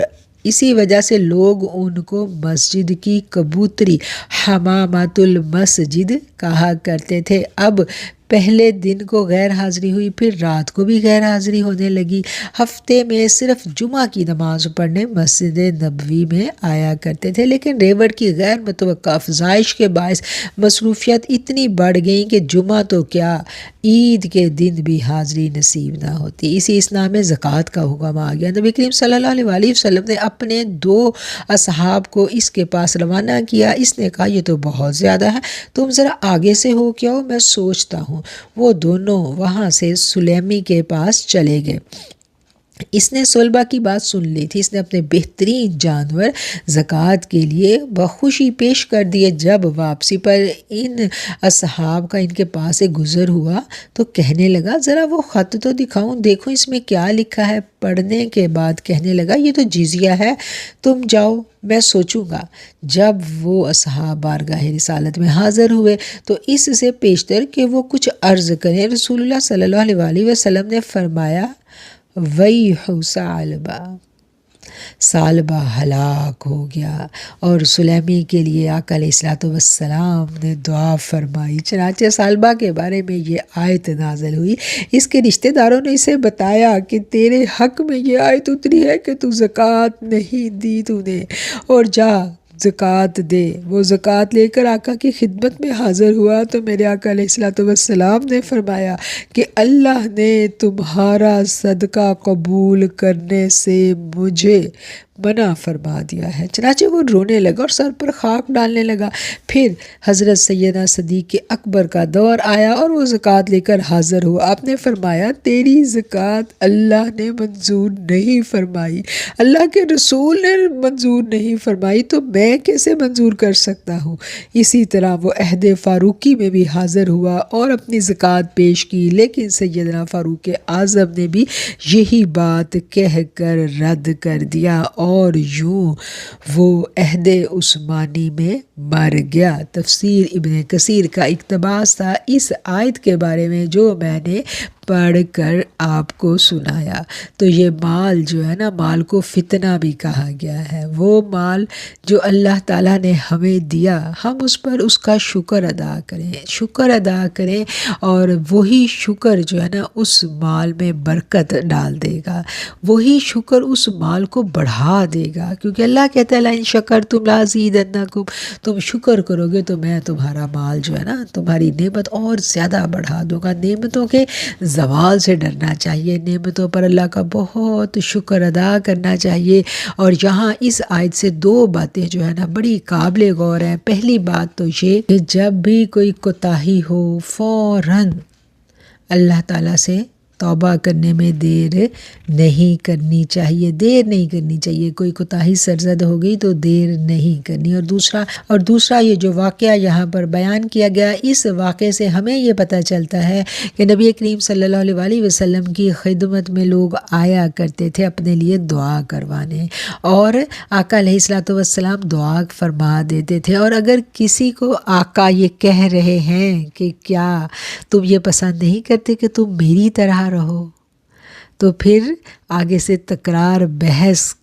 اسی وجہ سے لوگ ان کو مسجد کی کبوتری، حمامۃ المسجد کہا کرتے تھے۔ اب پہلے دن کو غیر حاضری ہوئی، پھر رات کو بھی غیر حاضری ہونے لگی۔ ہفتے میں صرف جمعہ کی نماز پڑھنے مسجد نبوی میں آیا کرتے تھے، لیکن ریوڑ کی غیر متوقع افزائش کے باعث مصروفیت اتنی بڑھ گئی کہ جمعہ تو کیا عید کے دن بھی حاضری نصیب نہ ہوتی۔ اسی اسنا میں زکوٰۃ کا حکم آ گیا۔ نبی کریم صلی اللہ علیہ وسلم نے اپنے 2 اصحاب کو اس کے پاس روانہ کیا۔ اس نے کہا، یہ تو بہت زیادہ ہے، تم ذرا آگے سے ہو کے آؤ، میں سوچتا ہوں۔ وہ دونوں وہاں سے سلیمی کے پاس چلے گئے۔ اس نے صلبہ کی بات سن لی تھی، اس نے اپنے بہترین جانور زکوٰۃ کے لیے بخوشی پیش کر دیے۔ جب واپسی پر ان اصحاب کا ان کے پاس سے گزر ہوا تو کہنے لگا ذرا وہ خط تو دکھاؤں، دیکھو اس میں کیا لکھا ہے۔ پڑھنے کے بعد کہنے لگا یہ تو جزیہ ہے، تم جاؤ میں سوچوں گا۔ جب وہ اصحاب بارگاہ رسالت میں حاضر ہوئے تو اس سے پیشتر کہ وہ کچھ عرض کریں، رسول اللہ صلی اللہ علیہ وسلم نے فرمایا ویح ثعلبہ، ثعلبہ ہلاک ہو گیا۔ اور سلیمی کے لیے آقا علیہ الصلوۃ والسلام نے دعا فرمائی۔ چنانچہ ثعلبہ کے بارے میں یہ آیت نازل ہوئی۔ اس کے رشتہ داروں نے اسے بتایا کہ تیرے حق میں یہ آیت اتری ہے کہ تو زکوٰۃ نہیں دی تو نے، اور جا زکوٰۃ دے۔ وہ زکوٰۃ لے کر آقا کی خدمت میں حاضر ہوا تو میرے آقا علیہ الصلوۃ والسلام نے فرمایا کہ اللہ نے تمہارا صدقہ قبول کرنے سے مجھے منع فرما دیا ہے۔ چنانچہ وہ رونے لگا اور سر پر خاک ڈالنے لگا۔ پھر حضرت سیدنا صدیق اکبر کا دور آیا اور وہ زکوٰۃ لے کر حاضر ہوا۔ آپ نے فرمایا تیری زکوٰۃ اللہ نے منظور نہیں فرمائی، اللہ کے رسول نے منظور نہیں فرمائی، تو میں کیسے منظور کر سکتا ہوں؟ اسی طرح وہ عہد فاروقی میں بھی حاضر ہوا اور اپنی زکوٰۃ پیش کی، لیکن سیدنا فاروق اعظم نے بھی یہی بات کہہ کر رد کر دیا اور یوں وہ عہد عثمانی میں مر گیا۔ تفسیر ابن کثیر کا اقتباس تھا اس آیت کے بارے میں جو میں نے پڑھ کر آپ کو سنایا۔ تو یہ مال جو ہے نا، مال کو فتنہ بھی کہا گیا ہے۔ وہ مال جو اللہ تعالیٰ نے ہمیں دیا، ہم اس پر اس کا شکر ادا کریں اور وہی شکر جو ہے نا اس مال میں برکت ڈال دے گا، وہی شکر اس مال کو بڑھا دے گا، کیونکہ اللہ کہتا ہے لئن شکرتم لازیدنکم، تم شکر کرو گے تو میں تمہارا مال جو ہے نا، تمہاری نعمت اور زیادہ بڑھا دوں گا۔ نعمتوں کے زوال سے ڈرنا چاہیے، نعمتوں پر اللہ کا بہت شکر ادا کرنا چاہیے۔ اور یہاں اس آیت سے دو باتیں جو ہے نا بڑی قابل غور ہیں۔ پہلی بات تو یہ کہ جب بھی کوئی کوتاہی ہو فوراً اللہ تعالیٰ سے توبہ کرنے میں دیر نہیں کرنی چاہیے، کوئی کوتاہی سرزد ہو گئی تو دیر نہیں کرنی۔ اور دوسرا یہ جو واقعہ یہاں پر بیان کیا گیا، اس واقعے سے ہمیں یہ پتہ چلتا ہے کہ نبی کریم صلی اللہ علیہ وسلم کی خدمت میں لوگ آیا کرتے تھے اپنے لیے دعا کروانے، اور آقا علیہ الصلوۃ والسلام دعا فرما دیتے تھے۔ اور اگر کسی کو آقا یہ کہہ رہے ہیں کہ کیا تم یہ پسند نہیں کرتے کہ تم میری طرح رہو، تو پھر آگے سے تکرار بحث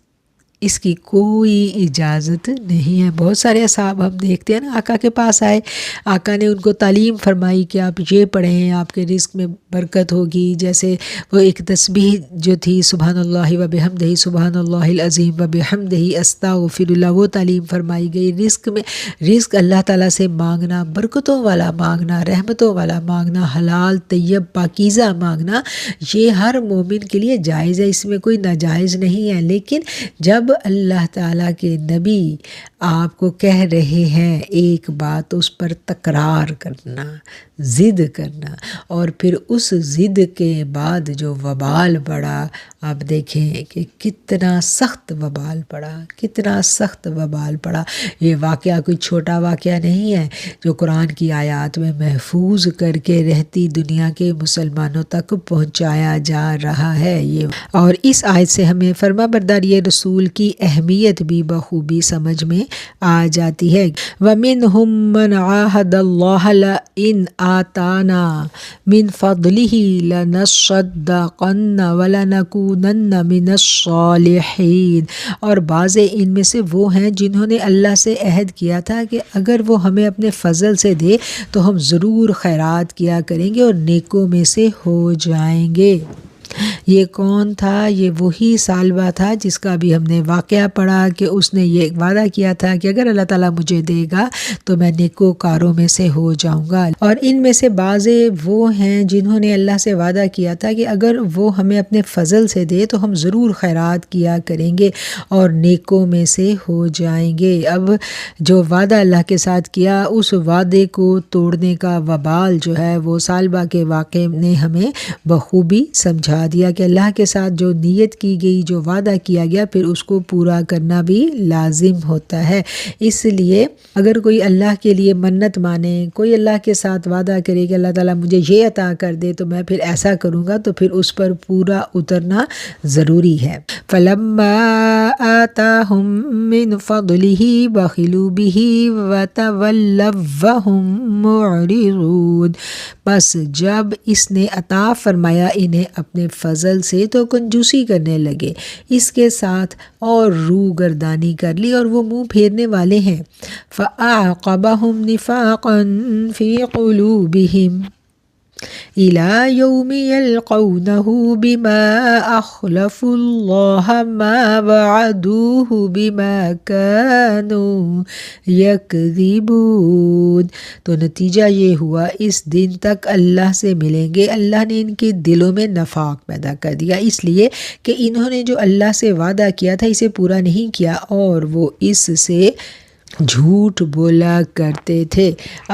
اس کی کوئی اجازت نہیں ہے۔ بہت سارے اصحاب ہم دیکھتے ہیں نا، آقا کے پاس آئے، آقا نے ان کو تعلیم فرمائی کہ آپ یہ پڑھیں آپ کے رزق میں برکت ہوگی۔ جیسے وہ ایک تسبیح جو تھی سبحان اللہ و بحمدہ سبحان اللہ العظیم و بحمدہ استغفر اللہ، وہ تعلیم فرمائی گئی۔ رزق اللہ تعالیٰ سے مانگنا، برکتوں والا مانگنا، رحمتوں والا مانگنا، حلال طیب پاکیزہ مانگنا، یہ ہر مومن کے لیے جائز ہے، اس میں کوئی ناجائز نہیں ہے۔ لیکن جب اللہ تعالیٰ کے نبی آپ کو کہہ رہے ہیں ایک بات، اس پر تکرار کرنا، ضد کرنا، اور پھر اس ضد کے بعد جو وبال پڑا، آپ دیکھیں کہ کتنا سخت وبال پڑا۔ یہ واقعہ کوئی چھوٹا واقعہ نہیں ہے جو قرآن کی آیات میں محفوظ کر کے رہتی دنیا کے مسلمانوں تک پہنچایا جا رہا ہے۔ اور اس آیت سے ہمیں فرما برداری رسول کی اہمیت بھی بخوبی سمجھ میں آ جاتی ہے۔ وَمِنْهُمْ مَنْ عَاهَدَ اللَّهَ لَئِنْ آتَانَا مِنْ فَضْلِهِ لَنَصَّدَّقَنَّ وَلَنَكُونَنَّ مِنَ الصَّالِحِينَ، اور بعض ان میں سے وہ ہیں جنہوں نے اللہ سے عہد کیا تھا کہ اگر وہ ہمیں اپنے فضل سے دے تو ہم ضرور خیرات کیا کریں گے اور نیکوں میں سے ہو جائیں گے۔ یہ کون تھا؟ یہ وہی ثعلبہ تھا جس کا بھی ہم نے واقعہ پڑھا کہ اس نے یہ وعدہ کیا تھا کہ اگر اللہ تعالیٰ مجھے دے گا تو میں نیکوکاروں میں سے ہو جاؤں گا۔ اور ان میں سے بعض وہ ہیں جنہوں نے اللہ سے وعدہ کیا تھا کہ اگر وہ ہمیں اپنے فضل سے دے تو ہم ضرور خیرات کیا کریں گے اور نیکوں میں سے ہو جائیں گے۔ اب جو وعدہ اللہ کے ساتھ کیا، اس وعدے کو توڑنے کا وبال جو ہے وہ ثعلبہ کے واقعے نے ہمیں بخوبی سمجھا دیا کہ اللہ کے ساتھ جو نیت کی گئی، جو وعدہ کیا گیا، پھر اس کو پورا کرنا بھی لازم ہوتا ہے۔ اس لیے اگر کوئی اللہ کے لیے منت مانے، کوئی اللہ کے ساتھ وعدہ کرے کہ اللہ تعالیٰ مجھے یہ عطا کر دے تو میں پھر ایسا کروں گا، تو پھر اس پر پورا اترنا ضروری ہے۔ فَلَمَّا آتَاهُم مِّن فَضْلِهِ بَخِلُوا بِهِ وَتَوَلَّوْا وَهُم مُّعْرِضُونَ، بس جب اس نے عطا فرمایا انہیں اپنے فضل سے تو کنجوسی کرنے لگے اس کے ساتھ اور روح گردانی کر لی اور وہ منہ پھیرنے والے ہیں۔ فَأَعْقَبَهُمْ نِفَاقًا فِي قُلُوبِهِمْ إِلَى يَوْمِ يَلْقَوْنَهُ بِمَا أَخْلَفُوا اللَّهَ مَا وَعَدُوهُ بِمَا كَانُوا يَكْذِبُونَ، تو نتیجہ یہ ہوا اس دن تک اللہ سے ملیں گے، اللہ نے ان کے دلوں میں نفاق پیدا کر دیا اس لیے کہ انہوں نے جو اللہ سے وعدہ کیا تھا اسے پورا نہیں کیا اور وہ اس سے جھوٹ بولا کرتے تھے۔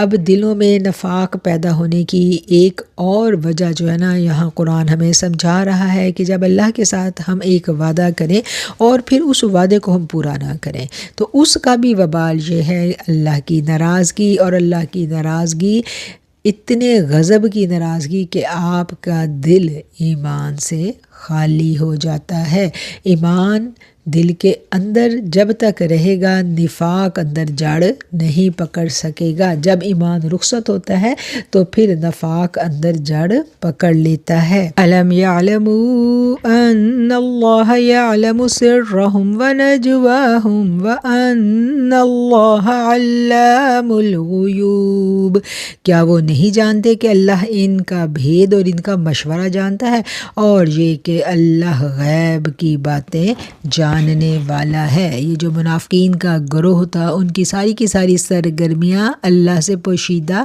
اب دلوں میں نفاق پیدا ہونے کی ایک اور وجہ جو ہے نا یہاں قرآن ہمیں سمجھا رہا ہے کہ جب اللہ کے ساتھ ہم ایک وعدہ کریں اور پھر اس وعدے کو ہم پورا نہ کریں تو اس کا بھی وبال یہ ہے اللہ کی ناراضگی، اور اللہ کی ناراضگی اتنے غضب کی ناراضگی کہ آپ کا دل ایمان سے خالی ہو جاتا ہے۔ ایمان دل کے اندر جب تک رہے گا نفاق اندر جڑ نہیں پکڑ سکے گا، جب ایمان رخصت ہوتا ہے تو پھر نفاق اندر جڑ پکڑ لیتا ہے۔ أَلَمْ يَعْلَمُوا أَنَّ اللَّهَ يَعْلَمُ سِرَّهُمْ وَنَجْوَاهُمْ وَأَنَّ اللَّهَ عَلَّامُ الْغُيُوبِ، کیا وہ نہیں جانتے کہ اللہ ان کا بھید اور ان کا مشورہ جانتا ہے، اور یہ کہ اللہ غیب کی باتیں جاننے والا ہے۔ یہ جو منافقین کا گروہ تھا ان کی ساری سرگرمیاں اللہ سے پوشیدہ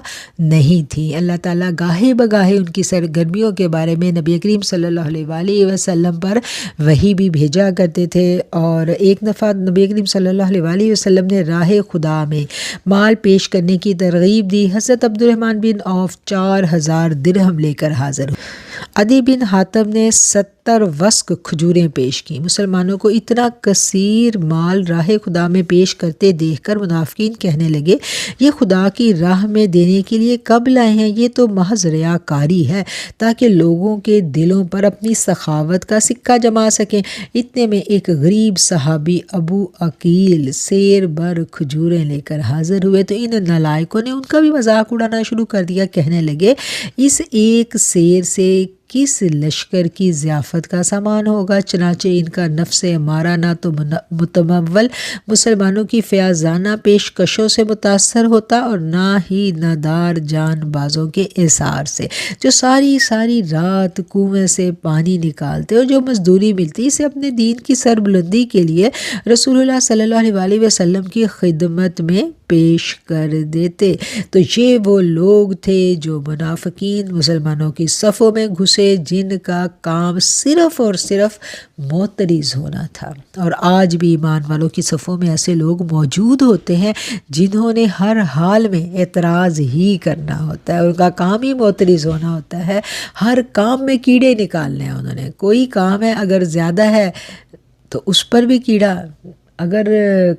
نہیں تھیں۔ اللہ تعالیٰ گاہے بگاہے ان کی سرگرمیوں کے بارے میں نبی کریم صلی اللہ علیہ وآلہ وسلم پر وحی بھی بھیجا کرتے تھے، اور ایک دفعہ نبی کریم صلی اللہ علیہ وآلہ وسلم نے راہ خدا میں مال پیش کرنے کی ترغیب دی۔ حضرت عبد الرحمن بن عوف 4000 درہم لے کر حاضر ہوئے۔ عدی بن حاتم نے 70 وسق کھجوریں پیش کی۔ مسلمانوں کو اتنا کثیر مال راہ خدا میں پیش کرتے دیکھ کر منافقین کہنے لگے یہ خدا کی راہ میں دینے کے لیے کب لائے ہیں، یہ تو محض ریاکاری ہے تاکہ لوگوں کے دلوں پر اپنی سخاوت کا سکہ جما سکیں۔ اتنے میں ایک غریب صحابی ابو عقیل سیر بر کھجوریں لے کر حاضر ہوئے تو ان نالائکوں نے ان کا بھی مذاق اڑانا شروع کر دیا، کہنے لگے اس ایک سیر سے کس لشکر کی ضیافت کا سامان ہوگا، چنانچہ ان کا نفس امارہ نہ تو متمول مسلمانوں کی فیاضانہ پیشکشوں سے متاثر ہوتا اور نہ ہی نادار جان بازوں کے اثار سے، جو ساری رات کنویں سے پانی نکالتے اور جو مزدوری ملتی اسے اپنے دین کی سربلندی کے لیے رسول اللہ صلی اللہ علیہ وآلہ وسلم کی خدمت میں پیش کر دیتے۔ تو یہ وہ لوگ تھے جو منافقین مسلمانوں کی صفوں میں گھسے، جن کا کام صرف اور صرف معترض ہونا تھا، اور آج بھی ایمان والوں کی صفوں میں ایسے لوگ موجود ہوتے ہیں جنہوں نے ہر حال میں اعتراض ہی کرنا ہوتا ہے، ان کا کام ہی معترض ہونا ہوتا ہے، ہر کام میں کیڑے نکالنے ہیں انہوں نے، کوئی کام ہے اگر زیادہ ہے تو اس پر بھی کیڑا، اگر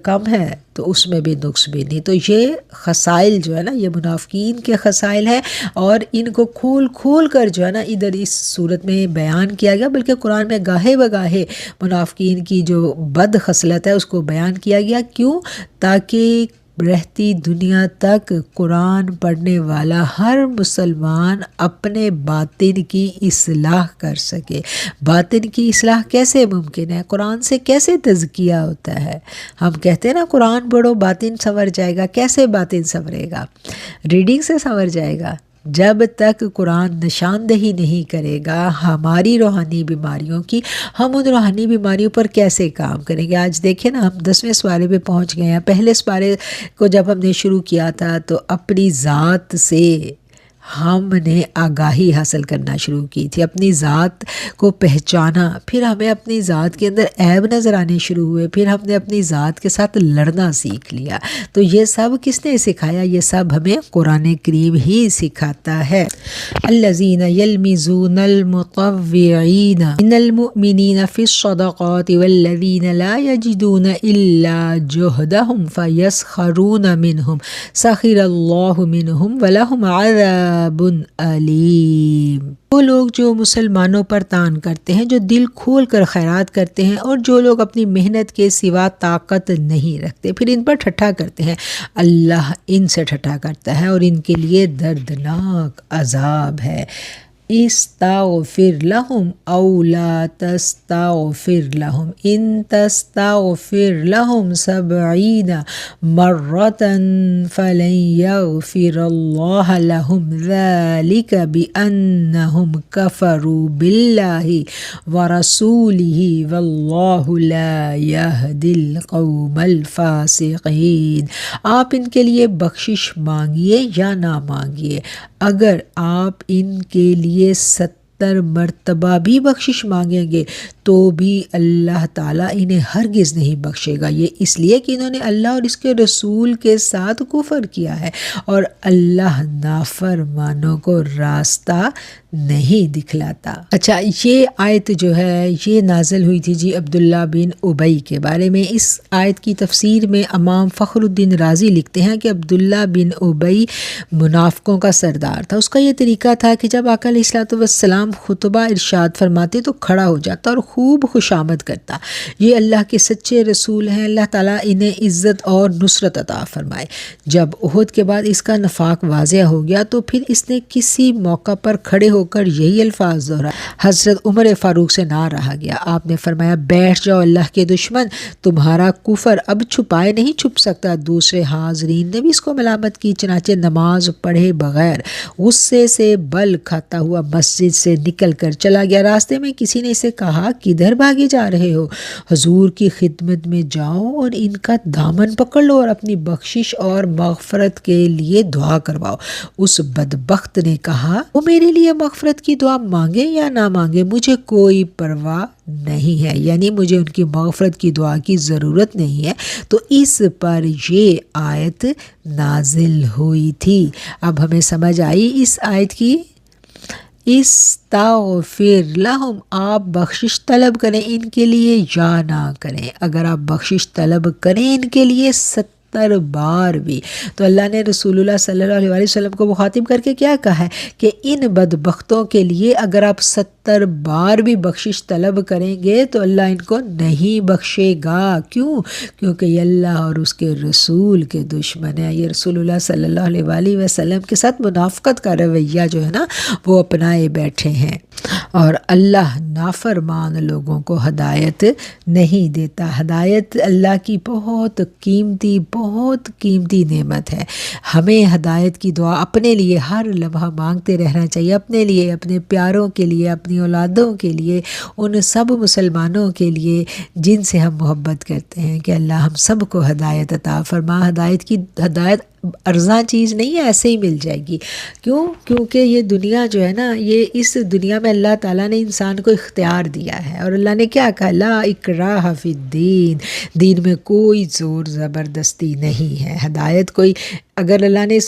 کم ہے تو اس میں بھی نقص بھی نہیں۔ تو یہ خسائل جو ہے نا یہ منافقین کے خسائل ہیں، اور ان کو کھول کر جو ہے نا ادھر اس صورت میں بیان کیا گیا، بلکہ قرآن میں گاہے بگاہے منافقین کی جو بد خصلت ہے اس کو بیان کیا گیا۔ کیوں؟ تاکہ رہتی دنیا تک قرآن پڑھنے والا ہر مسلمان اپنے باطن کی اصلاح کر سکے۔ باطن کی اصلاح کیسے ممکن ہے؟ قرآن سے کیسے تزکیہ ہوتا ہے؟ ہم کہتے ہیں نا قرآن پڑھو باطن سنور جائے گا، کیسے باطن سنورے گا؟ ریڈنگ سے سنور جائے گا۔ جب تک قرآن نشاندہی نہیں کرے گا ہماری روحانی بیماریوں کی، ہم ان روحانی بیماریوں پر کیسے کام کریں گے؟ آج دیکھیں نا ہم 10ویں سپارے پہ پہنچ گئے ہیں۔ پہلے سپارے کو جب ہم نے شروع کیا تھا تو اپنی ذات سے ہم نے آگاہی حاصل کرنا شروع کی تھی، اپنی ذات کو پہچانا، پھر ہمیں اپنی ذات کے اندر عیب نظر آنے شروع ہوئے، پھر ہم نے اپنی ذات کے ساتھ لڑنا سیکھ لیا۔ تو یہ سب کس نے سکھایا؟ یہ سب ہمیں قرآن کریم ہی سکھاتا ہے۔ الذین یلمزون المطوعین من المؤمنین فی الصدقات والذین لا یجدون الا جہدہم فیسخرون منہم سخر اللہ منہم ولہم عذاب علیم۔ وہ لوگ جو مسلمانوں پر تان کرتے ہیں، جو دل کھول کر خیرات کرتے ہیں، اور جو لوگ اپنی محنت کے سوا طاقت نہیں رکھتے، پھر ان پر ٹھٹھا کرتے ہیں، اللہ ان سے ٹھٹھا کرتا ہے اور ان کے لیے دردناک عذاب ہے۔ استغفر لهم او لا تستغفر لهم ان تستغفر لهم 70 مرة فلن يغفر الله لهم ذلك بأنهم كفروا بالله ورسوله والله لا يهدي القوم الفاسقين۔ آپ ان کے لیے بخشش مانگیے یا نہ مانگیے، اگر آپ ان کے لیے 70 مرتبہ بھی بخشش مانگیں گے تو بھی اللہ تعالیٰ انہیں ہرگز نہیں بخشے گا۔ یہ اس لیے کہ انہوں نے اللہ اور اس کے رسول کے ساتھ کفر کیا ہے، اور اللہ نافرمانوں کو راستہ نہیں دکھلاتا۔ اچھا، یہ آیت جو ہے یہ نازل ہوئی تھی جی عبداللہ بن ابی کے بارے میں۔ اس آیت کی تفسیر میں امام فخر الدین رازی لکھتے ہیں کہ عبداللہ بن ابی منافقوں کا سردار تھا۔ اس کا یہ طریقہ تھا کہ جب آقا علیہ الصلوۃ والسلام خطبہ ارشاد فرماتے تو کھڑا ہو جاتا اور خوب خوشامد کرتا، یہ اللہ کے سچے رسول ہیں، اللہ تعالیٰ انہیں عزت اور نصرت عطا فرمائے۔ جب احد کے بعد اس کا نفاق واضح ہو گیا تو پھر اس نے کسی موقع پر کھڑے ہو کر یہی الفاظ دہرائے۔ حضرت عمر فاروق سے نہ رہا گیا، آپ نے فرمایا بیٹھ جاؤ اللہ کے دشمن، تمہارا کفر اب چھپائے نہیں چھپ سکتا۔ دوسرے حاضرین نے بھی اس کو ملامت کی، چنانچہ نماز پڑھے بغیر غصے سے بل کھاتا ہوا مسجد سے نکل کر چلا گیا۔ راستے میں کسی نے اسے کہا کدھر بھاگے جا رہے ہو؟ حضور کی خدمت میں جاؤ اور ان کا دامن پکڑ لو اور اپنی بخشش اور مغفرت کے لیے دعا کرواؤ۔ اس بدبخت نے کہا وہ میرے لیے مغفرت کی دعا مانگے یا نہ مانگے مجھے کوئی پرواہ نہیں ہے، یعنی مجھے ان کی مغفرت کی دعا کی ضرورت نہیں ہے۔ تو اس پر یہ آیت نازل ہوئی تھی۔ اب ہمیں سمجھ آئی اس آیت کی۔ استغفر لہم، آپ بخشش طلب کریں ان کے لیے یا نہ کریں۔ اگر آپ بخشش طلب کریں ان کے لیے 70 بار بھی، تو اللہ نے رسول اللہ صلی اللہ علیہ وسلم کو مخاطب کر کے کیا کہا ہے کہ ان بدبختوں کے لیے اگر آپ 70 بار بھی بخشش طلب کریں گے تو اللہ ان کو نہیں بخشے گا۔ کیوں؟ کیونکہ یہ اللہ اور اس کے رسول کے دشمن ہے۔ یہ رسول اللہ صلی اللہ علیہ وآلہ وسلم کے ساتھ منافقت کا رویہ جو ہے نا وہ اپنائے بیٹھے ہیں، اور اللہ نافرمان لوگوں کو ہدایت نہیں دیتا۔ ہدایت اللہ کی بہت قیمتی نعمت ہے۔ ہمیں ہدایت کی دعا اپنے لیے ہر لمحہ مانگتے رہنا چاہیے، اپنے لیے، اپنے پیاروں کے لیے، اپنی اولادوں کے لیے، ان سب مسلمانوں کے لیے جن سے ہم محبت کرتے ہیں کہ اللہ ہم سب کو ہدایت عطا فرما۔ ہدایت ارزاں چیز نہیں ہے، ایسے ہی مل جائے گی۔ کیوں؟ کیونکہ یہ دنیا جو ہے نا، یہ اس دنیا میں اللہ تعالیٰ نے انسان کو اختیار دیا ہے، اور اللہ نے کیا کہا؟ لا اکراہ فی الدین، دین میں کوئی زور زبردستی نہیں ہے۔ ہدایت کوئی، اگر اللہ نے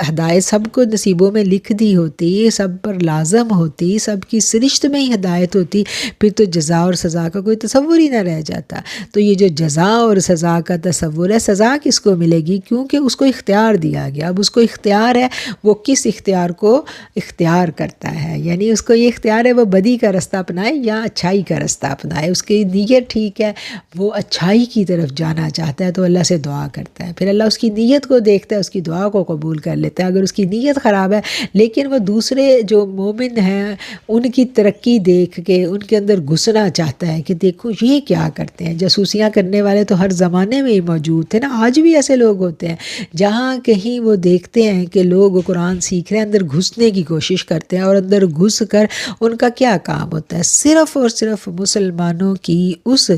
ہدایت سب کو نصیبوں میں لکھ دی ہوتی، سب پر لازم ہوتی، سب کی سرشت میں ہی ہدایت ہوتی، پھر تو جزا اور سزا کا کوئی تصور ہی نہ رہ جاتا۔ تو یہ جو جزا اور سزا کا تصور ہے، سزا کس کو ملے گی؟ کیونکہ اس کو اختیار دیا گیا۔ اب اس کو اختیار ہے، وہ کس اختیار کو اختیار کرتا ہے، یعنی اس کو یہ اختیار ہے وہ بدی کا رستہ اپنائے یا اچھائی کا رستہ اپنائے۔ اس کی نیت ٹھیک ہے، وہ اچھائی کی طرف جانا چاہتا ہے تو اللہ سے دعا کرتا ہے، پھر اللہ اس کی نیت کو دیکھتا ہے، اس کی دعا کو قبول کر لیتا ہے۔ اگر اس کی نیت خراب ہے لیکن وہ دوسرے جو مومن ہیں ان کی ترقی دیکھ کے ان کے اندر گھسنا چاہتا ہے کہ دیکھو یہ کیا کرتے ہیں، جاسوسیاں کرنے والے تو ہر زمانے میں ہی موجود تھے نا، آج بھی ایسے لوگ ہوتے ہیں، جہاں کہیں وہ دیکھتے ہیں کہ لوگ قرآن سیکھ رہے ہیں، اندر گھسنے کی کوشش کرتے ہیں، اور اندر گھس کر ان کا کیا کام ہوتا ہے؟ صرف اور صرف مسلمانوں کی اس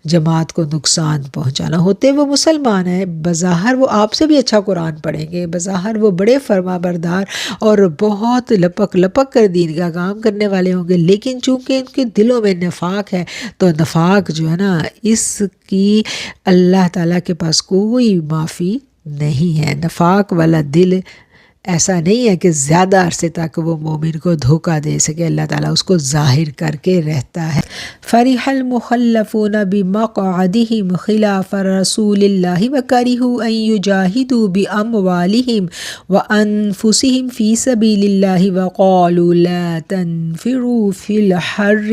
جماعت کو نقصان پہنچانا۔ ہوتے وہ مسلمان ہیں، بظاہر وہ آپ سے بھی اچھا قرآن پڑھتے پڑیں گے۔ بظاہر وہ بڑے فرما بردار اور بہت لپک لپک کر دین کا کام کرنے والے ہوں گے، لیکن چونکہ ان کے دلوں میں نفاق ہے تو نفاق جو ہے نا، اس کی اللہ تعالیٰ کے پاس کوئی معافی نہیں ہے۔ نفاق والا دل ایسا نہیں ہے کہ زیادہ عرصے تک وہ مومن کو دھوکہ دے سکے، اللہ تعالیٰ اس کو ظاہر کر کے رہتا ہے۔ فرح المخلفون بمقعدهم خلاف رسول اللہ وکرہوا ان یجاہدوا باموالہم وانفسہم فی سبیل اللہ وقالوا لا تنفروا فی الحر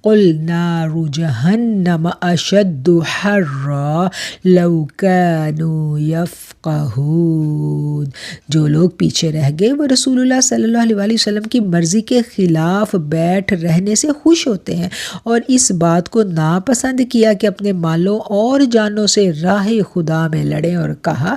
قل نار جہنم اشد حرا لو كانوا یفقہون۔ جو لوگ پیچھے رہ گئے وہ رسول اللہ صلی اللہ علیہ وسلم کی مرضی کے خلاف بیٹھ رہنے سے خوش ہوتے ہیں اور اس بات کو ناپسند کیا کہ اپنے مالوں اور جانوں سے راہ خدا میں لڑیں، اور کہا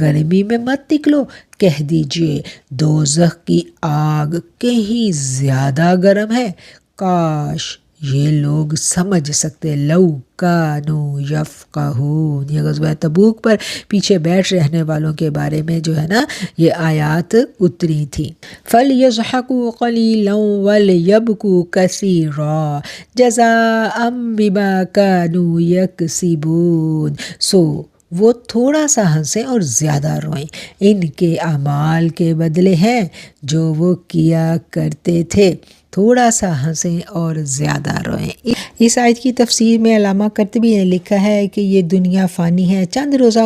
گرمی میں مت نکلو، کہہ دیجئے دوزخ کی آگ کہیں زیادہ گرم ہے، کاش یہ لوگ سمجھ سکتے، لو کانوا یفقہون۔ یہ غزوہ تبوک پر پیچھے بیٹھ رہنے والوں کے بارے میں جو ہے نا یہ آیات اتری تھی۔ فَلْيَضْحَكُوا قَلِيلًا وَلْيَبْكُوا كَثِيرًا جَزَاءً بِمَا كَانُوا يَكْسِبُونَ۔ سو وہ تھوڑا سا ہنسیں اور زیادہ روئیں، ان کے اعمال کے بدلے ہیں جو وہ کیا کرتے تھے۔ تھوڑا سا ہنسیں اور زیادہ روئیں۔ اس آیت کی تفسیر میں علامہ قرطبی نے لکھا ہے کہ یہ دنیا فانی ہے، چند روزہ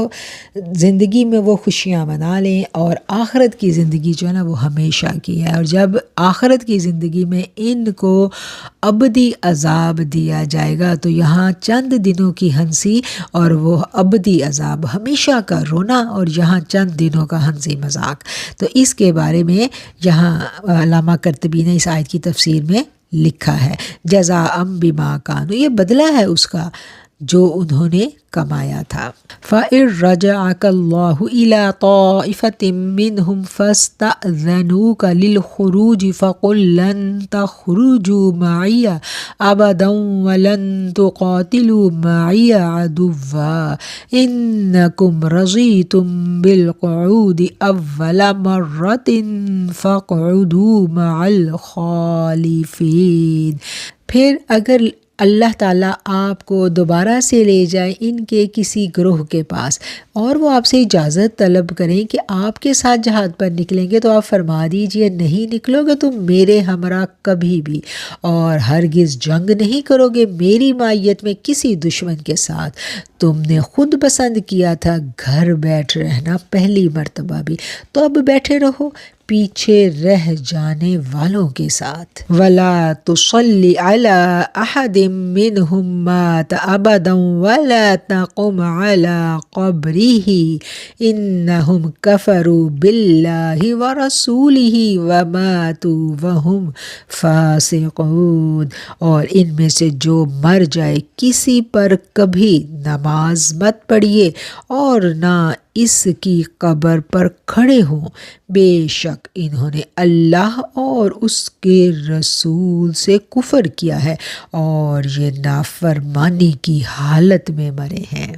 زندگی میں وہ خوشیاں منا لیں، اور آخرت کی زندگی جو ہے نا وہ ہمیشہ کی ہے، اور جب آخرت کی زندگی میں ان کو ابدی عذاب دیا جائے گا تو یہاں چند دنوں کی ہنسی اور وہ ابدی عذاب، ہمیشہ کا رونا اور یہاں چند دنوں کا ہنسی مذاق۔ تو اس کے بارے میں یہاں علامہ قرطبی نے اس آیت کی تفسیر میں لکھا ہے جزاء بما کانوا، یہ بدلہ ہے اس کا جو انہوں نے کمایا تھا۔ فَإِن رَجَعَكَ اللَّهُ إِلَىٰ طَائِفَةٍ مِّنْهُمْ فَاسْتَأْذَنُوكَ لِلْخُرُوجِ فَقُل لَّن تَخْرُجُوا مَعِيَ أَبَدًا وَلَن تُقَاتِلُوا مَعِيَ عَدُوًّا إِنَّكُمْ رَضِيتُم بِالْقُعُودِ أَوَّلَ مَرَّةٍ فَاقْعُدُوا مَعَ الْخَالِفِينَ۔ پھر اگر اللہ تعالیٰ آپ کو دوبارہ سے لے جائے ان کے کسی گروہ کے پاس اور وہ آپ سے اجازت طلب کریں کہ آپ کے ساتھ جہاد پر نکلیں گے، تو آپ فرما دیجئے نہیں نکلو گے تم میرے ہمراہ کبھی بھی، اور ہرگز جنگ نہیں کرو گے میری معیت میں کسی دشمن کے ساتھ۔ تم نے خود پسند کیا تھا گھر بیٹھ رہنا پہلی مرتبہ بھی، تو اب بیٹھے رہو پیچھے رہ جانے والوں کے ساتھ۔ وَلَا تُصَلِّ عَلَىٰ أَحَدٍ مِّنْهُمْ مَاتَ أَبَدًا وَلَا تَقُمْ عَلَىٰ قَبْرِهِ إِنَّهُمْ كَفَرُوا بِاللَّهِ وَرَسُولِهِ وَمَاتُوا وَهُمْ فَاسِقُونَ۔ اور ان میں سے جو مر جائے کسی پر کبھی نماز مت پڑھیے اور نہ اس کی قبر پر کھڑے ہوں، بے شک انہوں نے اللہ اور اس کے رسول سے کفر کیا ہے اور یہ نافرمانی کی حالت میں مرے ہیں۔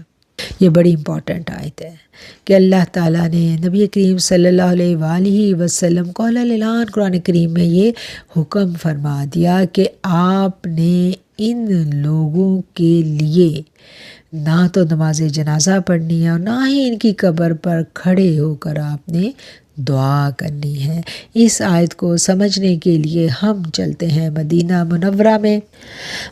یہ بڑی امپورٹنٹ آیت ہے کہ اللہ تعالیٰ نے نبی کریم صلی اللہ علیہ وآلہ وسلم کو اعلان قرآن کریم میں یہ حکم فرما دیا کہ آپ نے ان لوگوں کے لیے نہ تو نماز جنازہ پڑھنی ہے اور نہ ہی ان کی قبر پر کھڑے ہو کر آپ نے دعا کرنی ہے۔ اس آیت کو سمجھنے کے لیے ہم چلتے ہیں مدینہ منورہ میں۔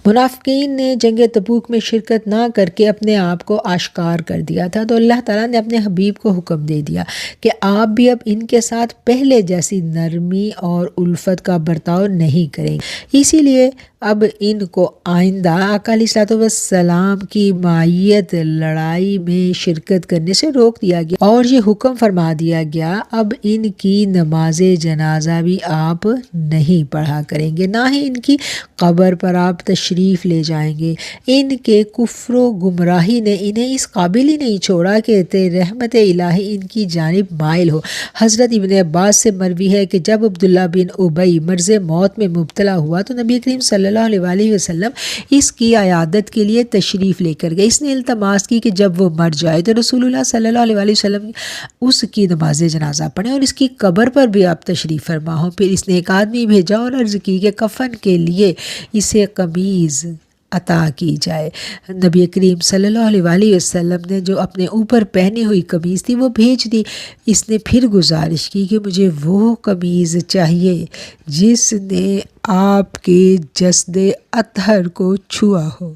منافقین نے جنگ تبوک میں شرکت نہ کر کے اپنے آپ کو آشکار کر دیا تھا، تو اللہ تعالیٰ نے اپنے حبیب کو حکم دے دیا کہ آپ بھی اب ان کے ساتھ پہلے جیسی نرمی اور الفت کا برتاؤ نہیں کریں۔ اسی لیے اب ان کو آئندہ آقا علیہ السلام کی معیت لڑائی میں شرکت کرنے سے روک دیا گیا اور یہ حکم فرما دیا گیا اب ان کی نماز جنازہ بھی آپ نہیں پڑھا کریں گے، نہ ہی ان کی قبر پر آپ تشریف لے جائیں گے۔ ان کے کفر و گمراہی نے انہیں اس قابل ہی نہیں چھوڑا کہ رحمت الہی ان کی جانب مائل ہو۔ حضرت ابن عباس سے مروی ہے کہ جب عبداللہ بن ابی مرض موت میں مبتلا ہوا تو نبی کریم صلی اللہ علیہ وسلم اس کی عیادت کے لیے تشریف لے کر گئے۔ اس نے التماس کی کہ جب وہ مر جائے تو رسول اللہ صلی اللہ علیہ وسلم اس کی نماز جنازہ پڑھیں اور اس کی قبر پر بھی آپ تشریف فرما ہوں۔ پھر اس نے ایک آدمی بھیجا اور عرض کی کہ کفن کے لیے اسے قمیض عطا کی جائے۔ نبی کریم صلی اللہ علیہ وسلم نے جو اپنے اوپر پہنی ہوئی قمیض تھی وہ بھیج دی۔ اس نے پھر گزارش کی کہ مجھے وہ قمیض چاہیے جس نے آپ کے جسد اطہر کو چھوا ہو۔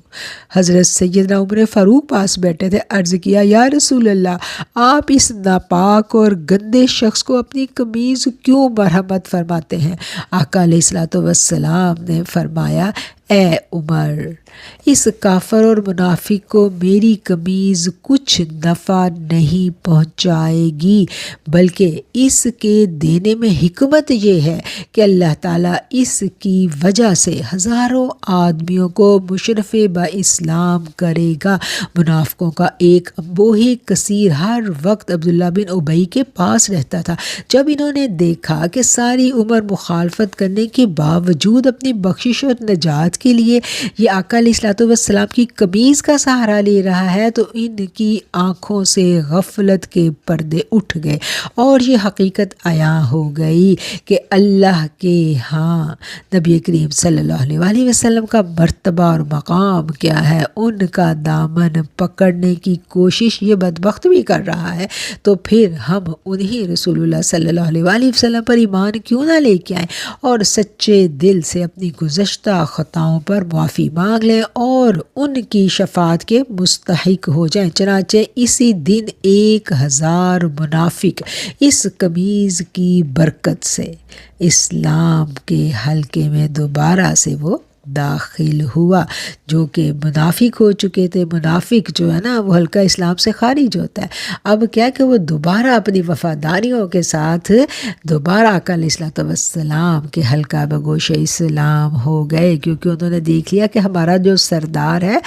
حضرت سیدنا عمر فاروق پاس بیٹھے تھے، عرض کیا یا رسول اللہ، آپ اس ناپاک اور گندے شخص کو اپنی قمیض کیوں مرحمت فرماتے ہیں؟ آقا علیہ السلام نے فرمایا اے عمر، اس کافر اور منافق کو میری قمیض کچھ نفع نہیں پہنچائے گی، بلکہ اس کے دینے میں حکمت یہ ہے کہ اللہ تعالیٰ اس کی وجہ سے ہزاروں آدمیوں کو مشرف با اسلام کرے گا۔ منافقوں کا ایک انبوہی کثیر ہر وقت عبداللہ بن ابی کے پاس رہتا تھا۔ جب انہوں نے دیکھا کہ ساری عمر مخالفت کرنے کے باوجود اپنی بخشش اور نجات کے لیے یہ آقا علیہ السلام کی قمیض کا سہارا لے رہا ہے تو ان کی آنکھوں سے غفلت کے پردے اٹھ گئے اور یہ حقیقت عیاں ہو گئی کہ اللہ کے ہاں نبی کریم صلی اللہ علیہ وسلم کا مرتبہ اور مقام کیا ہے۔ ان کا دامن پکڑنے کی کوشش یہ بدبخت بھی کر رہا ہے تو پھر ہم انہی رسول اللہ صلی اللہ علیہ وسلم پر ایمان کیوں نہ لے کے آئیں اور سچے دل سے اپنی گزشتہ خطاؤں پر معافی مانگ لیں اور ان کی شفاعت کے مستحق ہو جائیں۔ چنانچہ اسی دن 1000 منافق اس قمیض کی برکت سے اسلام کے حلقے میں دوبارہ سے وہ داخل ہوا، جو کہ منافق ہو چکے تھے۔ منافق جو ہے نا وہ حلقہ اسلام سے خارج ہوتا ہے، اب کیا کہ وہ دوبارہ اپنی وفاداریوں کے ساتھ دوبارہ آقا علیہ السلام کے حلقہ بگوش اسلام ہو گئے، کیونکہ انہوں نے دیکھ لیا کہ ہمارا جو سردار ہے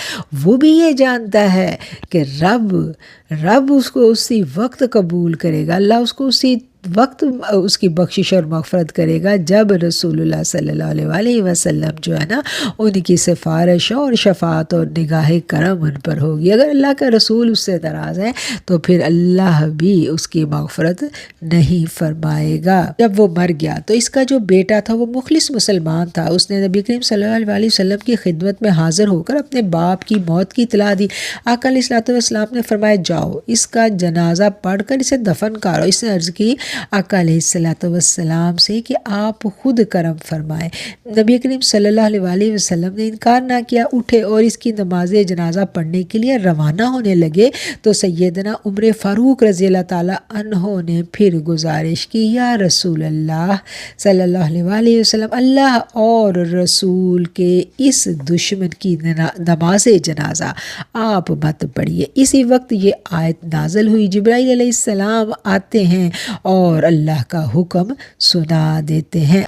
وہ بھی یہ جانتا ہے کہ رب اس کو اسی وقت قبول کرے گا، اللہ اس کو اسی وقت اس کی بخشش اور مغفرت کرے گا جب رسول اللہ صلی اللہ علیہ وسلم جو ہے نا ان کی سفارش اور شفاعت اور نگاہ کرم ان پر ہوگی۔ اگر اللہ کا رسول اس سے ناراض ہے تو پھر اللہ بھی اس کی مغفرت نہیں فرمائے گا۔ جب وہ مر گیا تو اس کا جو بیٹا تھا وہ مخلص مسلمان تھا، اس نے نبی کریم صلی اللہ علیہ وسلم کی خدمت میں حاضر ہو کر اپنے باپ کی موت کی اطلاع دی۔ آقا علیہ السلام نے فرمایا جاؤ اس کا جنازہ پڑھ کر اسے دفن کرو۔ اس نے عرض کی آقا علیہ السلام سے کہ آپ خود کرم فرمائیں۔ نبی کریم صلی اللہ علیہ وسلم نے انکار نہ کیا، اٹھے اور اس کی نماز جنازہ پڑھنے کے لیے روانہ ہونے لگے تو سیدنا عمر فاروق رضی اللہ تعالیٰ عنہ نے پھر گزارش کی یا رسول اللہ صلی اللہ علیہ وسلم، اللہ اور رسول کے اس دشمن کی نماز جنازہ آپ مت پڑھیے۔ اسی وقت یہ آیت نازل ہوئی، جبرائیل علیہ السلام آتے ہیں اور اللہ کا حکم سنا دیتے ہیں۔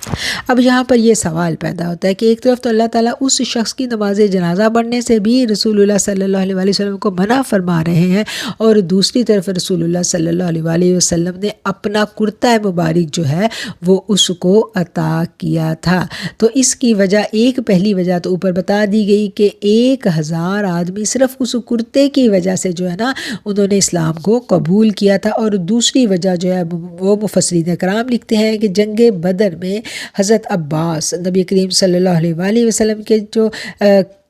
اب یہاں پر یہ سوال پیدا ہوتا ہے کہ ایک طرف تو اللہ تعالیٰ اس شخص کی نماز جنازہ پڑھنے سے بھی رسول اللہ صلی اللہ علیہ وسلم کو منع فرما رہے ہیں اور دوسری طرف رسول اللہ صلی اللہ علیہ وسلم نے اپنا کرتہ مبارک جو ہے وہ اس کو عطا کیا تھا۔ تو اس کی وجہ پہلی وجہ تو اوپر بتا دی گئی کہ 1000 آدمی صرف اس کرتے کی وجہ سے جو ہے نا انہوں نے اسلام کو قبول کیا تھا، اور دوسری وجہ جو ہے وہ مفسرین کرام لکھتے ہیں کہ جنگ بدر میں حضرت عباس نبی کریم صلی اللہ علیہ وسلم کے جو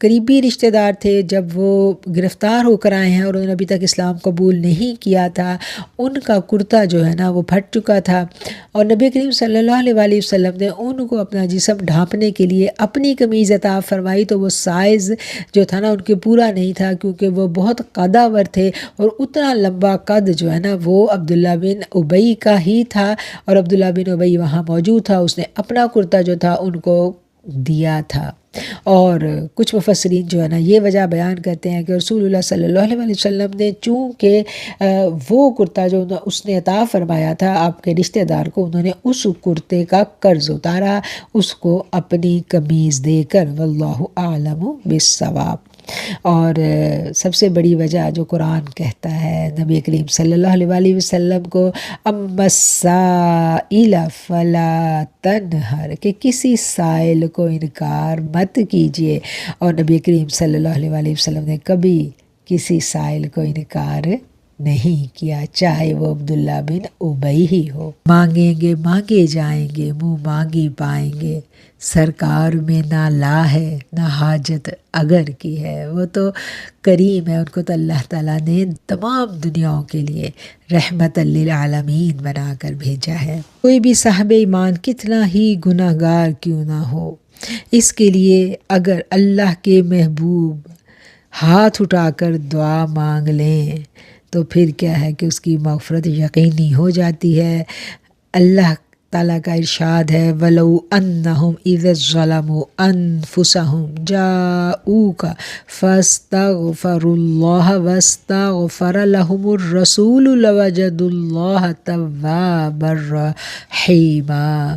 قریبی رشتہ دار تھے، جب وہ گرفتار ہو کر آئے ہیں اور انہوں نے ابھی تک اسلام قبول نہیں کیا تھا، ان کا کرتا جو ہے نا وہ پھٹ چکا تھا اور نبی کریم صلی اللہ علیہ وسلم نے ان کو اپنا جسم ڈھانپنے کے لیے اپنی قمیض عطا فرمائی، تو وہ سائز جو تھا نا ان کے پورا نہیں تھا کیونکہ وہ بہت قداور تھے اور اتنا لمبا قد جو ہے نا وہ عبداللہ بن ابی کا ہی تھا، اور عبداللہ بن ابی وہاں موجود تھا، اس نے اپنا کرتا جو تھا ان کو دیا تھا۔ اور کچھ مفسرین جو ہے نا یہ وجہ بیان کرتے ہیں کہ رسول اللہ صلی اللہ علیہ وسلم نے چونکہ وہ کرتا جو اس نے عطا فرمایا تھا آپ کے رشتہ دار کو، انہوں نے اس کرتے کا قرض اتارا اس کو اپنی قمیض دے کر، واللہ اعلم بالصواب۔ اور سب سے بڑی وجہ جو قرآن کہتا ہے نبی کریم صلی اللہ علیہ وآلہ وسلم کو، اما السائل فلا تنہر، کہ کسی سائل کو انکار مت کیجیے۔ اور نبی کریم صلی اللہ علیہ وآلہ وسلم نے کبھی کسی سائل کو انکار نہیں کیا، چاہے وہ عبداللہ بن ابی ہی ہو۔ مانگیں گے مانگے جائیں گے، منہ مانگی پائیں گے، سرکار میں نہ لا ہے نہ حاجت اگر کی ہے، وہ تو کریم ہے، ان کو تو اللہ تعالیٰ نے تمام دنیاؤں کے لیے رحمت للعالمین بنا کر بھیجا ہے۔ کوئی بھی صاحب ایمان کتنا ہی گناہ گار کیوں نہ ہو، اس کے لیے اگر اللہ کے محبوب ہاتھ اٹھا کر دعا مانگ لیں تو پھر کیا ہے کہ اس کی مغفرت یقینی ہو جاتی ہے۔ اللہ تعالیٰ کا ارشاد ہے، وَلَوْ أَنَّهُمْ إِذَا ظَلَمُوا أَنفُسَهُمْ جَاءُوكَ فَاسْتَغْفَرُوا اللَّهَ وَاسْتَغْفَرَ لَهُمُ الرَّسُولُ لَوَجَدُوا اللَّهَ تَوَّابًا رَحِيمًا۔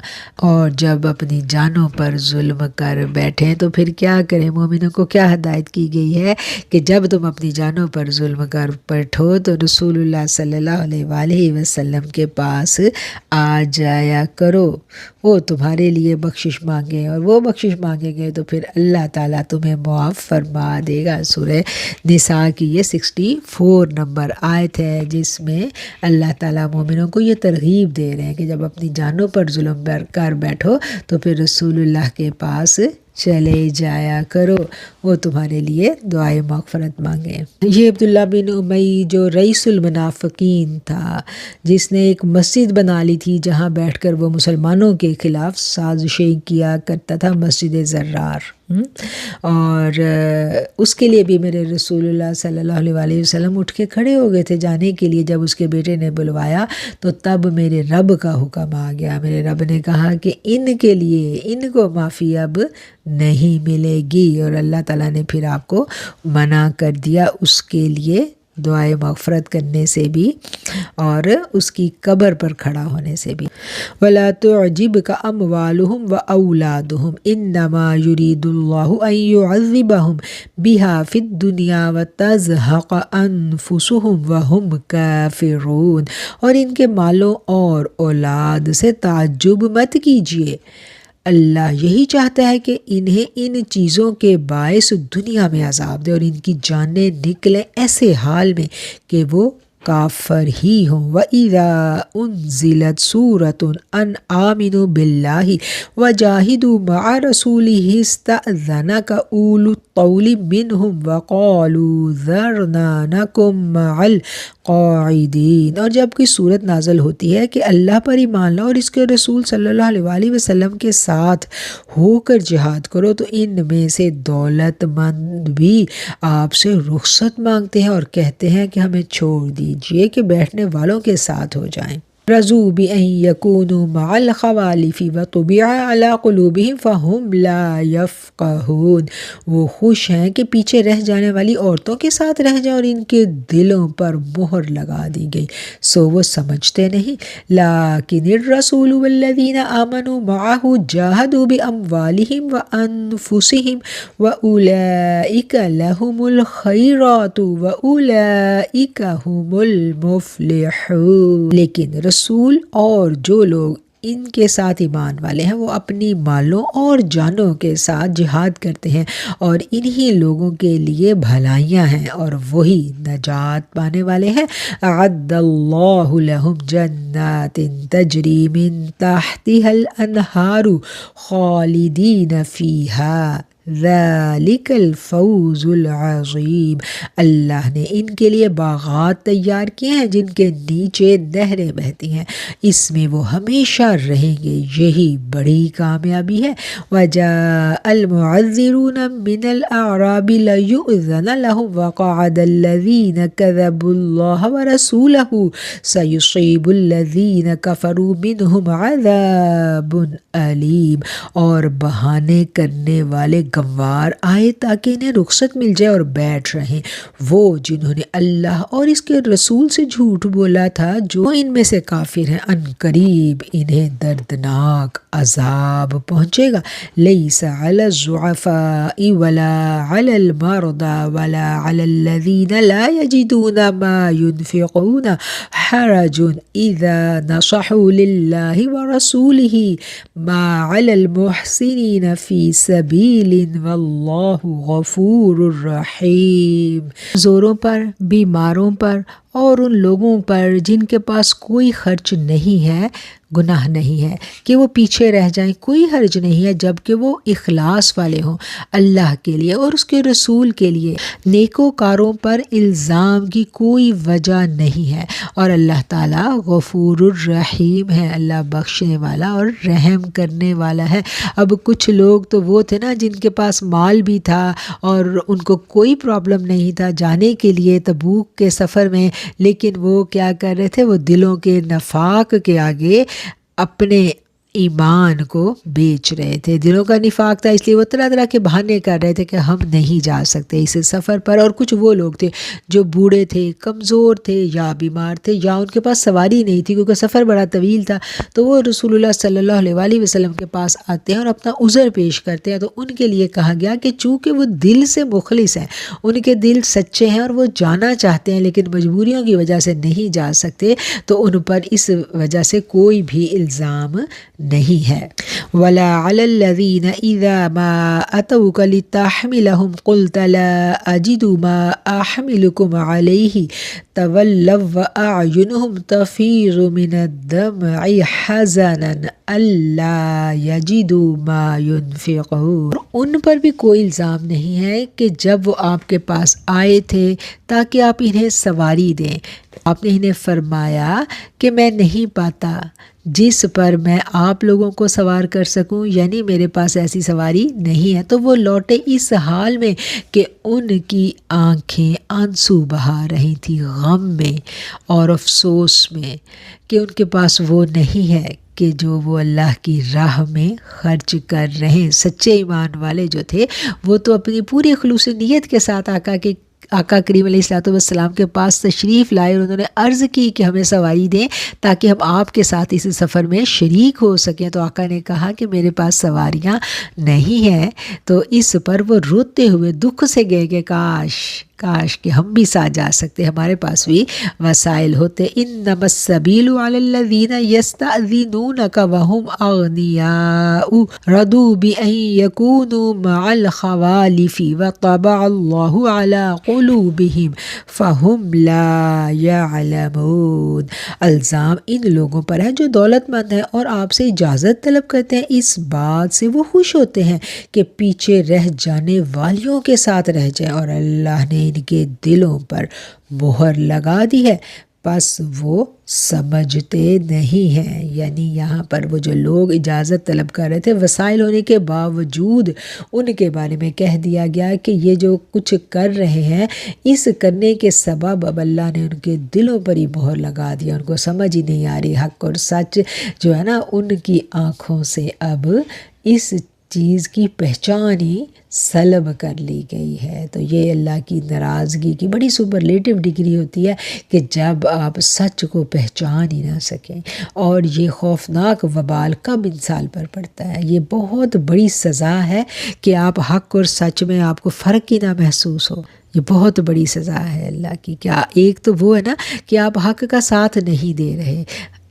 اور جب اپنی جانوں پر ظلم کر بیٹھیں تو پھر کیا کریں؟ مومنوں کو کیا ہدایت کی گئی ہے کہ جب تم اپنی جانوں پر ظلم کر بیٹھو تو رسول اللہ صلی اللہ علیہ وآلہ وسلم کے پاس آ جایا کرو، وہ تمہارے لیے بخشش مانگیں، اور وہ بخشش مانگیں گے تو پھر اللہ تعالیٰ تمہیں معاف فرما دے گا۔ سورہ نساء کی یہ 64 نمبر آیت ہے، جس میں اللہ تعالیٰ مومنوں کو یہ ترغیب دے رہے ہیں کہ جب اپنی جانوں پر ظلم کر بیٹھو تو پھر رسول اللہ کے پاس چلے جایا کرو، وہ تمہارے لیے دعائے مغفرت مانگیں۔ یہ عبداللہ بن امی جو رئیس المنافقین تھا، جس نے ایک مسجد بنا لی تھی جہاں بیٹھ کر وہ مسلمانوں کے خلاف سازشیں کیا کرتا تھا، مسجد زرار، اور اس کے لیے بھی میرے رسول اللہ صلی اللہ علیہ وآلہ وسلم اٹھ کے کھڑے ہو گئے تھے جانے کے لیے۔ جب اس کے بیٹے نے بلوایا تو تب میرے رب کا حکم آ گیا، میرے رب نے کہا کہ ان کے لیے، ان کو معافی اب نہیں ملے گی، اور اللہ تعالیٰ نے پھر آپ کو منع کر دیا اس کے لیے دعائے مغفرت کرنے سے بھی اور اس کی قبر پر کھڑا ہونے سے بھی۔ وَلَا تُعْجِبْكَ أَمْوَالُهُمْ وَأَوْلَادُهُمْ إِنَّمَا يُرِيدُ اللَّهُ أَن يُعَذِّبَهُمْ بِهَا فِي الدُّنْيَا وَتَزْهَقَ أَنفُسُهُمْ وَهُمْ كَافِرُونَ۔ اور ان کے مالوں اور اولاد سے تعجب مت کیجیے، اللہ یہی چاہتا ہے کہ انہیں ان چیزوں کے باعث دنیا میں عذاب دے اور ان کی جانیں نکلیں ایسے حال میں کہ وہ کافر ہی ہوں۔ وَإِذَا أُنزِلَتْ سُورَةٌ أَنْ آمِنُوا بِاللَّهِ وَجَاهِدُوا مَعَ رَسُولِهِ اسْتَأْذَنَكَ أُولُو الطَّوْلِ مِنْهُمْ وَقَالُوا ذَرْنَا نَكُن مَعَ الْقَاعِدِينَ۔ اور جب کوئی صورت نازل ہوتی ہے کہ اللہ پر ایمان لاؤ اور اس کے رسول صلی اللہ علیہ وآلہ وسلم کے ساتھ ہو کر جہاد کرو، تو ان میں سے دولت مند بھی آپ سے رخصت مانگتے ہیں اور کہتے ہیں کہ ہمیں چھوڑ دیجئے کہ بیٹھنے والوں کے ساتھ ہو جائیں۔ رضوا بأن يكونوا مع الخوالف وطبع على قلوبهم فهم لا يفقهون۔ وہ خوش ہیں کہ پیچھے رہ جانے والی عورتوں کے ساتھ رہ جائیں اور ان کے دلوں پر مہر لگا دی گئی، سو وہ سمجھتے نہیں۔ لیکن الرسول والذین آمنوا معه جاہدوا بأموالهم وأنفسهم وأولئک لهم الخیرات وأولئک هم المفلحون۔ لیکن رسول اور جو لوگ ان کے ساتھ ایمان والے ہیں وہ اپنی مالوں اور جانوں کے ساتھ جہاد کرتے ہیں، اور انہی لوگوں کے لیے بھلائیاں ہیں اور وہی نجات پانے والے ہیں۔ اعد اللہ لہم جنات تجری من تحتها الانہار خالدین فیہا ذالک الفوز العظیم، اللہ نے ان کے لیے باغات تیار کیے ہیں جن کے نیچے نہریں بہتی ہیں، اس میں وہ ہمیشہ رہیں گے، یہی بڑی کامیابی ہے۔ وَجَاءَ الْمُعَذِّرُونَ مِنَ الْأَعْرَابِ لَيُؤْذَنَ لَهُمْ وَقَعَدَ الَّذِينَ كَذَبُوا اللَّهَ وَرَسُولَهُ سَيُصِيبُ الَّذِينَ كَفَرُوا مِنْهُمْ عَذَابٌ علیم، اور بہانے کرنے والے گنوار آئے تاکہ انہیں رخصت مل جائے اور بیٹھ رہیں، وہ جنہوں نے اللہ اور اس کے رسول سے جھوٹ بولا تھا، جو ان میں سے کافر ہیں، ان قریب انہیں دردناک عذاب پہنچے گا۔ لیس علی الضعفاء ولا علی المرضى ولا علی الذین لا یجدون ما ينفقون حرج اذا نصحوا للہ ورسولہ ما علی المحسنین فی سبیل واللہ غفور الرحیم۔ زوروں پر، بیماروں پر اور ان لوگوں پر جن کے پاس کوئی خرچ نہیں ہے، گناہ نہیں ہے کہ وہ پیچھے رہ جائیں، کوئی حرج نہیں ہے جب کہ وہ اخلاص والے ہوں اللہ کے لیے اور اس کے رسول کے لیے۔ نیکوکاروں پر الزام کی کوئی وجہ نہیں ہے، اور اللہ تعالیٰ غفور الرحیم ہے، اللہ بخشنے والا اور رحم کرنے والا ہے۔ اب کچھ لوگ تو وہ تھے نا جن کے پاس مال بھی تھا اور ان کو کوئی پرابلم نہیں تھا جانے کے لیے تبوک کے سفر میں، لیکن وہ کیا کر رہے تھے، وہ دلوں کے نفاق کے آگے اپنے ایمان کو بیچ رہے تھے۔ دلوں کا نفاق تھا، اس لیے وہ طرح طرح کے بہانے کر رہے تھے کہ ہم نہیں جا سکتے اس سفر پر۔ اور کچھ وہ لوگ تھے جو بوڑھے تھے، کمزور تھے یا بیمار تھے یا ان کے پاس سواری نہیں تھی کیونکہ سفر بڑا طویل تھا، تو وہ رسول اللہ صلی اللہ علیہ وآلہ وسلم کے پاس آتے ہیں اور اپنا عذر پیش کرتے ہیں۔ تو ان کے لیے کہا گیا کہ چونکہ وہ دل سے مخلص ہیں، ان کے دل سچے ہیں اور وہ جانا چاہتے ہیں لیکن مجبوریوں کی وجہ سے نہیں جا سکتے، تو ان پر اس وجہ سے کوئی بھی الزام نہیں ہے۔ وَلَا عَلَى الَّذِينَ إِذَا مَا أَتَوْكَ لِتَحْمِلَهُمْ قُلْتَ لَا أَجِدُ مَا أَحْمِلُكُمْ عَلَيْهِ تَوَلَّوْا وَأَعْيُنُهُمْ تَفِيضُ مِنَ الدَّمْعِ حَزَنًا أَلَّا يَجِدُوا مَا يُنْفِقُونَ۔ ان پر بھی کوئی الزام نہیں ہے کہ جب وہ آپ کے پاس آئے تھے تاکہ آپ انہیں سواری دیں، آپ نے انہیں فرمایا کہ میں نہیں پاتا جس پر میں آپ لوگوں کو سوار کر سکوں، یعنی میرے پاس ایسی سواری نہیں ہے۔ تو وہ لوٹے اس حال میں کہ ان کی آنکھیں آنسو بہا رہی تھی، غم میں اور افسوس میں کہ ان کے پاس وہ نہیں ہے کہ جو وہ اللہ کی راہ میں خرچ کر رہے ہیں۔ سچے ایمان والے جو تھے وہ تو اپنی پوری خلوص نیت کے ساتھ آقا کریم علیہ الصلوۃ والسلام کے پاس تشریف لائے اور انہوں نے عرض کی کہ ہمیں سواری دیں تاکہ ہم آپ کے ساتھ اس سفر میں شریک ہو سکیں۔ تو آقا نے کہا کہ میرے پاس سواریاں نہیں ہیں، تو اس پر وہ روتے ہوئے دکھ سے گئے کہ کاش کہ ہم بھی ساتھ جا سکتے، ہمارے پاس بھی وسائل ہوتے۔ انما السبیل علی الذین یستأذنونک وهم اغنیاء رضوا بأن یکونوا مع الخوالف وطبع اللہ علی قلوبہم فہم لا یعلمون۔ الزام ان لوگوں پر ہے جو دولت مند ہیں اور آپ سے اجازت طلب کرتے ہیں، اس بات سے وہ خوش ہوتے ہیں کہ پیچھے رہ جانے والیوں کے ساتھ رہ جائیں، اور اللہ نے ان کے دلوں پر مہر لگا دی ہے، بس وہ سمجھتے نہیں ہیں۔ یعنی یہاں پر وہ جو لوگ اجازت طلب کر رہے تھے، وسائل ہونے کے باوجود ان کے بارے میں کہہ دیا گیا کہ یہ جو کچھ کر رہے ہیں، اس کرنے کے سبب اب اللہ نے ان کے دلوں پر ہی مہر لگا دیا، ان کو سمجھ ہی نہیں آ رہی حق اور سچ جو ہے نا، ان کی آنکھوں سے اب اس چیز کی پہچان ہی سلب کر لی گئی ہے۔ تو یہ اللہ کی ناراضگی کی بڑی سپرلیٹو ڈگری ہوتی ہے کہ جب آپ سچ کو پہچان ہی نہ سکیں، اور یہ خوفناک وبال کب انسان پر پڑتا ہے، یہ بہت بڑی سزا ہے کہ آپ حق اور سچ میں آپ کو فرق ہی نہ محسوس ہو۔ یہ بہت بڑی سزا ہے اللہ کی۔ کیا ایک تو وہ ہے نا کہ آپ حق کا ساتھ نہیں دے رہے،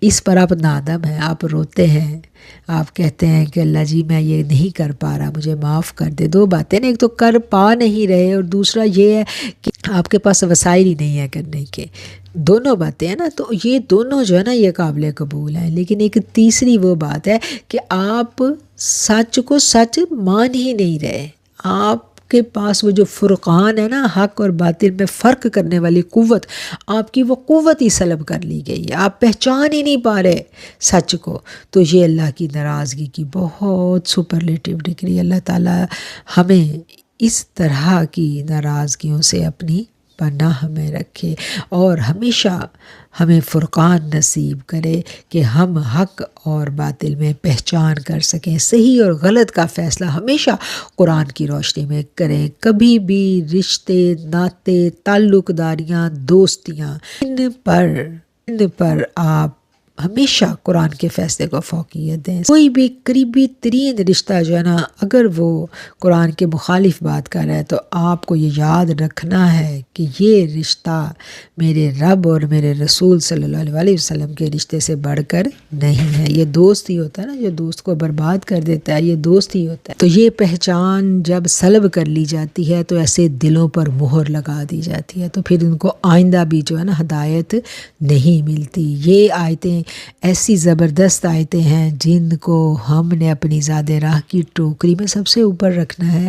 اس پر آپ نادم ہیں، آپ روتے ہیں، آپ کہتے ہیں کہ اللہ جی میں یہ نہیں کر پا رہا، مجھے معاف کر دے۔ دو باتیں نا، ایک تو کر پا نہیں رہے اور دوسرا یہ ہے کہ آپ کے پاس وسائل ہی نہیں ہے کرنے کے۔ دونوں باتیں ہیں نا، تو یہ دونوں جو ہے نا یہ قابل قبول ہیں۔ لیکن ایک تیسری وہ بات ہے کہ آپ سچ کو سچ مان ہی نہیں رہے، آپ کے پاس وہ جو فرقان ہے نا، حق اور باطل میں فرق کرنے والی قوت، آپ کی وہ قوت ہی سلب کر لی گئی ہے، آپ پہچان ہی نہیں پا رہے سچ کو۔ تو یہ اللہ کی ناراضگی کی بہت سپرلیٹیو ڈگری۔ اللہ تعالیٰ ہمیں اس طرح کی ناراضگیوں سے اپنی پناہ میں رکھے اور ہمیشہ ہمیں فرقان نصیب کرے کہ ہم حق اور باطل میں پہچان کر سکیں، صحیح اور غلط کا فیصلہ ہمیشہ قرآن کی روشنی میں کریں۔ کبھی بھی رشتے، ناطے، تعلق داریاں، دوستیاں، ان پر آپ ہمیشہ قرآن کے فیصلے کو فوقیت دیں۔ کوئی بھی قریبی ترین رشتہ جو ہے نا، اگر وہ قرآن کے مخالف بات کر رہا ہے تو آپ کو یہ یاد رکھنا ہے کہ یہ رشتہ میرے رب اور میرے رسول صلی اللہ علیہ وسلم کے رشتے سے بڑھ کر نہیں ہے۔ یہ دوست ہی ہوتا ہے نا جو دوست کو برباد کر دیتا ہے، یہ دوست ہی ہوتا ہے۔ تو یہ پہچان جب سلب کر لی جاتی ہے تو ایسے دلوں پر مہر لگا دی جاتی ہے، تو پھر ان کو آئندہ بھی جو ہے نا ہدایت نہیں ملتی۔ یہ آیتیں ایسی زبردست آیتیں ہیں جن کو ہم نے اپنی زاد راہ کی ٹوکری میں سب سے اوپر رکھنا ہے،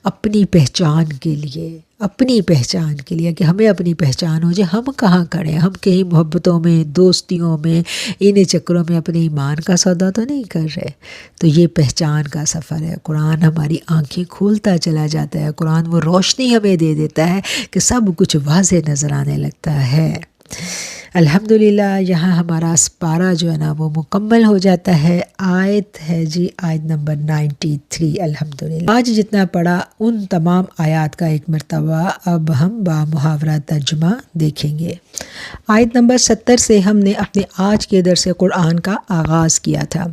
اپنی پہچان کے لیے کہ ہمیں اپنی پہچان ہو جائے ہم کہاں کھڑے ہیں۔ ہم کہیں محبتوں میں، دوستیوں میں، ان چکروں میں اپنے ایمان کا سودا تو نہیں کر رہے۔ تو یہ پہچان کا سفر ہے۔ قرآن ہماری آنکھیں کھولتا چلا جاتا ہے، قرآن وہ روشنی ہمیں دے دیتا ہے کہ سب کچھ واضح نظر آنے لگتا ہے۔ الحمدللہ یہاں ہمارا اسپارہ جو ہے نا وہ مکمل ہو جاتا ہے۔ آیت ہے جی آیت نمبر 93۔ الحمدللہ آج جتنا پڑھا ان تمام آیات کا ایک مرتبہ اب ہم با محاورہ ترجمہ دیکھیں گے۔ آیت نمبر 70 سے ہم نے اپنے آج کے درس قرآن کا آغاز کیا تھا۔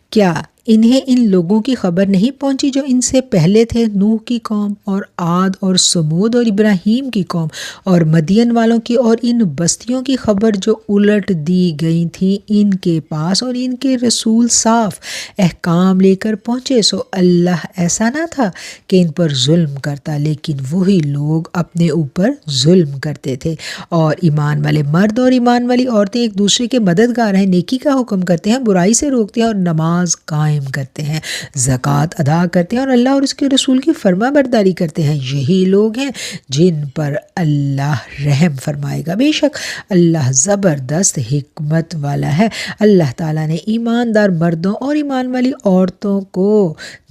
کیا انہیں ان لوگوں کی خبر نہیں پہنچی جو ان سے پہلے تھے، نوح کی قوم اور عاد اور سمود اور ابراہیم کی قوم اور مدین والوں کی، اور ان بستیوں کی خبر جو الٹ دی گئی تھیں ان کے پاس، اور ان کے رسول صاف احکام لے کر پہنچے۔ سو اللہ ایسا نہ تھا کہ ان پر ظلم کرتا، لیکن وہی لوگ اپنے اوپر ظلم کرتے تھے۔ اور ایمان والے مرد اور ایمان والی عورتیں ایک دوسرے کے مددگار ہیں، نیکی کا حکم کرتے ہیں، برائی سے روکتے ہیں، اور نماز قائم کرتے ہیں، زکوٰۃ ادا کرتے ہیں، اور اللہ اور اس کے رسول کی فرما برداری کرتے ہیں۔ یہی لوگ ہیں جن پر اللہ رحم فرمائے گا۔ بے شک اللہ زبردست حکمت والا ہے۔ اللہ تعالیٰ نے ایماندار مردوں اور ایمان والی عورتوں کو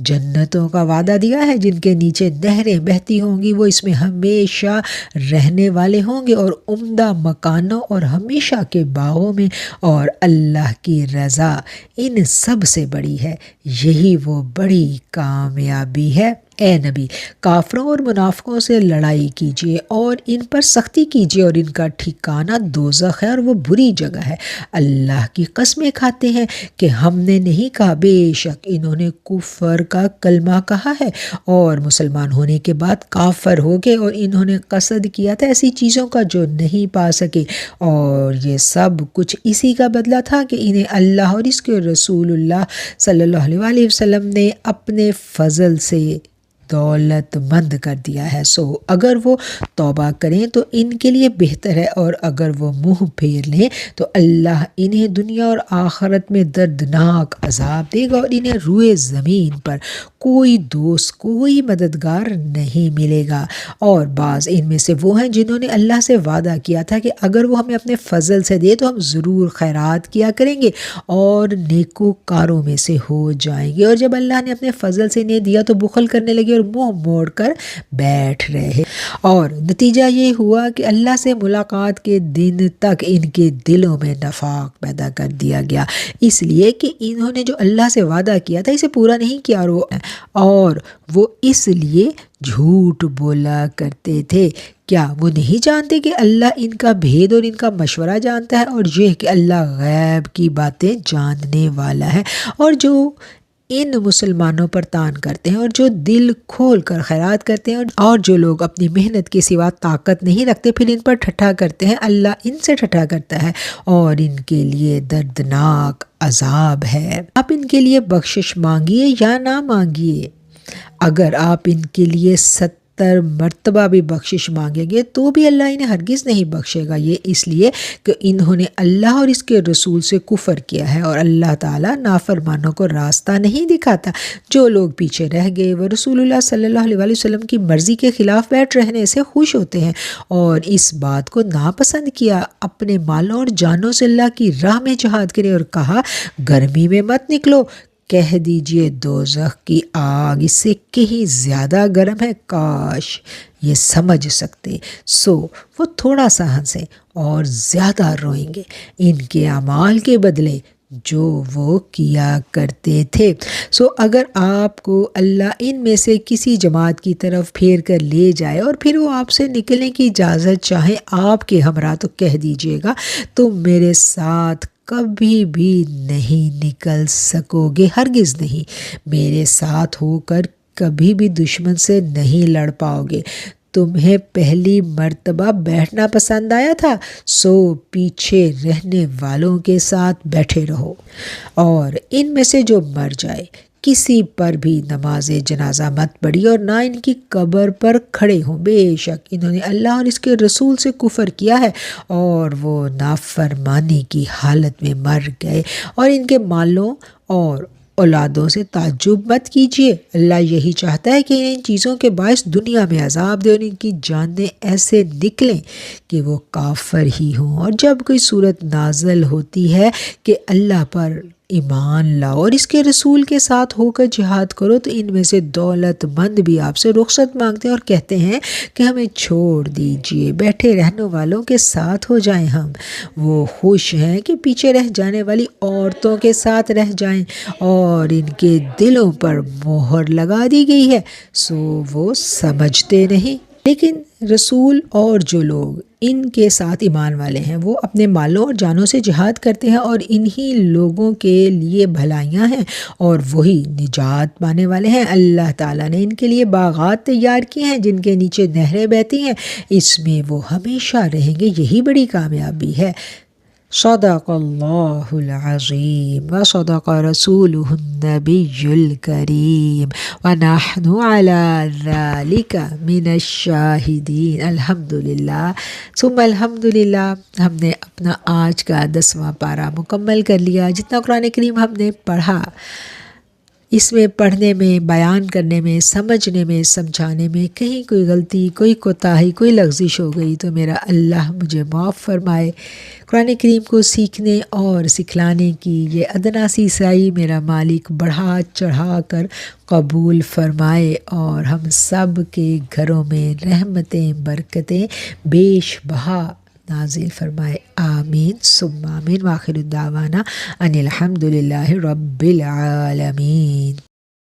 جنتوں کا وعدہ دیا ہے جن کے نیچے نہریں بہتی ہوں گی، وہ اس میں ہمیشہ رہنے والے ہوں گے، اور عمدہ مکانوں اور ہمیشہ کے باغوں میں، اور اللہ کی رضا ان سب سے بڑی ہے۔ یہی وہ بڑی کامیابی ہے۔ اے نبی کافروں اور منافقوں سے لڑائی کیجیے اور ان پر سختی کیجیے، اور ان کا ٹھکانہ دوزخ ہے اور وہ بری جگہ ہے۔ اللہ کی قسمیں کھاتے ہیں کہ ہم نے نہیں کہا، بے شک انہوں نے کفر کا کلمہ کہا ہے اور مسلمان ہونے کے بعد کافر ہو گئے، اور انہوں نے قصد کیا تھا ایسی چیزوں کا جو نہیں پا سکے، اور یہ سب کچھ اسی کا بدلہ تھا کہ انہیں اللہ اور اس کے رسول اللہ صلی اللہ علیہ وسلم نے اپنے فضل سے دولت مند کر دیا ہے۔ سو اگر وہ توبہ کریں تو ان کے لیے بہتر ہے، اور اگر وہ منہ پھیر لیں تو اللہ انہیں دنیا اور آخرت میں دردناک عذاب دے گا، اور انہیں روئے زمین پر کوئی دوست، کوئی مددگار نہیں ملے گا۔ اور بعض ان میں سے وہ ہیں جنہوں نے اللہ سے وعدہ کیا تھا کہ اگر وہ ہمیں اپنے فضل سے دے تو ہم ضرور خیرات کیا کریں گے اور نیکوکاروں میں سے ہو جائیں گے، اور جب اللہ نے اپنے فضل سے انہیں دیا تو بخل کرنے لگے اور منہ موڑ کر بیٹھ رہے، اور نتیجہ یہ ہوا کہ اللہ سے ملاقات کے دن تک ان کے دلوں میں نفاق پیدا کر دیا گیا، اس لیے کہ انہوں نے جو اللہ سے وعدہ کیا تھا اسے پورا نہیں کیا، اور وہ اس لیے جھوٹ بولا کرتے تھے۔ کیا وہ نہیں جانتے کہ اللہ ان کا بھید اور ان کا مشورہ جانتا ہے، اور یہ کہ اللہ غیب کی باتیں جاننے والا ہے؟ اور جو ان مسلمانوں پر تان کرتے ہیں اور جو دل کھول کر خیرات کرتے ہیں، اور جو لوگ اپنی محنت کے سوا طاقت نہیں رکھتے پھر ان پر ٹھٹھا کرتے ہیں، اللہ ان سے ٹھٹھا کرتا ہے اور ان کے لیے دردناک عذاب ہے۔ آپ ان کے لیے بخشش مانگیے یا نہ مانگیے، اگر آپ ان کے لیے 70 مرتبہ بھی بخشش مانگیں گے تو بھی اللہ انہیں ہرگز نہیں بخشے گا، یہ اس لیے کہ انہوں نے اللہ اور اس کے رسول سے کفر کیا ہے، اور اللہ تعالیٰ نافرمانوں کو راستہ نہیں دکھاتا۔ جو لوگ پیچھے رہ گئے وہ رسول اللہ صلی اللہ علیہ وسلم کی مرضی کے خلاف بیٹھ رہنے سے خوش ہوتے ہیں اور اس بات کو ناپسند کیا، اپنے مالوں اور جانوں سے اللہ کی راہ میں جہاد کرے، اور کہا گرمی میں مت نکلو، کہہ دیجئے دوزخ کی آگ اس سے کہیں زیادہ گرم ہے، کاش یہ سمجھ سکتے۔ سو وہ تھوڑا سا ہنسے اور زیادہ روئیں گے ان کے اعمال کے بدلے جو وہ کیا کرتے تھے۔ سو اگر آپ کو اللہ ان میں سے کسی جماعت کی طرف پھیر کر لے جائے اور پھر وہ آپ سے نکلنے کی اجازت چاہیں آپ کے ہمراہ، تو کہہ دیجئے گا تم میرے ساتھ کبھی بھی نہیں نکل سکو گے، ہرگز نہیں، میرے ساتھ ہو کر کبھی بھی دشمن سے نہیں لڑ پاؤ گے۔ تمہیں پہلی مرتبہ بیٹھنا پسند آیا تھا، سو پیچھے رہنے والوں کے ساتھ بیٹھے رہو، اور ان میں سے جو مر جائے کسی پر بھی نماز جنازہ مت پڑھی اور نہ ان کی قبر پر کھڑے ہوں، بے شک انہوں نے اللہ اور اس کے رسول سے کفر کیا ہے اور وہ نافرمانی کی حالت میں مر گئے، اور ان کے مالوں اور اولادوں سے تعجب مت کیجیے، اللہ یہی چاہتا ہے کہ ان چیزوں کے باعث دنیا میں عذاب دے اور ان کی جانیں ایسے نکلیں کہ وہ کافر ہی ہوں، اور جب کوئی صورت نازل ہوتی ہے کہ اللہ پر ایمان لاؤ اور اس کے رسول کے ساتھ ہو کر جہاد کرو، تو ان میں سے دولت مند بھی آپ سے رخصت مانگتے ہیں اور کہتے ہیں کہ ہمیں چھوڑ دیجئے، بیٹھے رہنے والوں کے ساتھ ہو جائیں ہم۔ وہ خوش ہیں کہ پیچھے رہ جانے والی عورتوں کے ساتھ رہ جائیں، اور ان کے دلوں پر مہر لگا دی گئی ہے، سو وہ سمجھتے نہیں۔ لیکن رسول اور جو لوگ ان کے ساتھ ایمان والے ہیں وہ اپنے مالوں اور جانوں سے جہاد کرتے ہیں، اور انہی لوگوں کے لیے بھلائیاں ہیں اور وہی نجات پانے والے ہیں۔ اللہ تعالیٰ نے ان کے لیے باغات تیار کیے ہیں جن کے نیچے نہریں بہتی ہیں، اس میں وہ ہمیشہ رہیں گے، یہی بڑی کامیابی ہے۔ صدق اللہ العظیم وصدق رسولہ النبی الکریم ونحن علی ذلک من الشاہدین۔ الحمدللہ ثم الحمدللہ، ہم نے اپنا آج کا 10واں پارہ مکمل کر لیا۔ جتنا قرآن کریم ہم نے پڑھا، اس میں پڑھنے میں، بیان کرنے میں، سمجھنے میں، سمجھانے میں کہیں کوئی غلطی، کوئی کوتاہی، کوئی لغزش ہو گئی تو میرا اللہ مجھے معاف فرمائے۔ قرآن کریم کو سیکھنے اور سکھلانے کی یہ ادنا سی سعی میرا مالک بڑھا چڑھا کر قبول فرمائے، اور ہم سب کے گھروں میں رحمتیں، برکتیں بیش بہا نازل فرمائے، آمین ثم آمین۔ وآخر الدعوانا ان الحمد للہ رب العالمین۔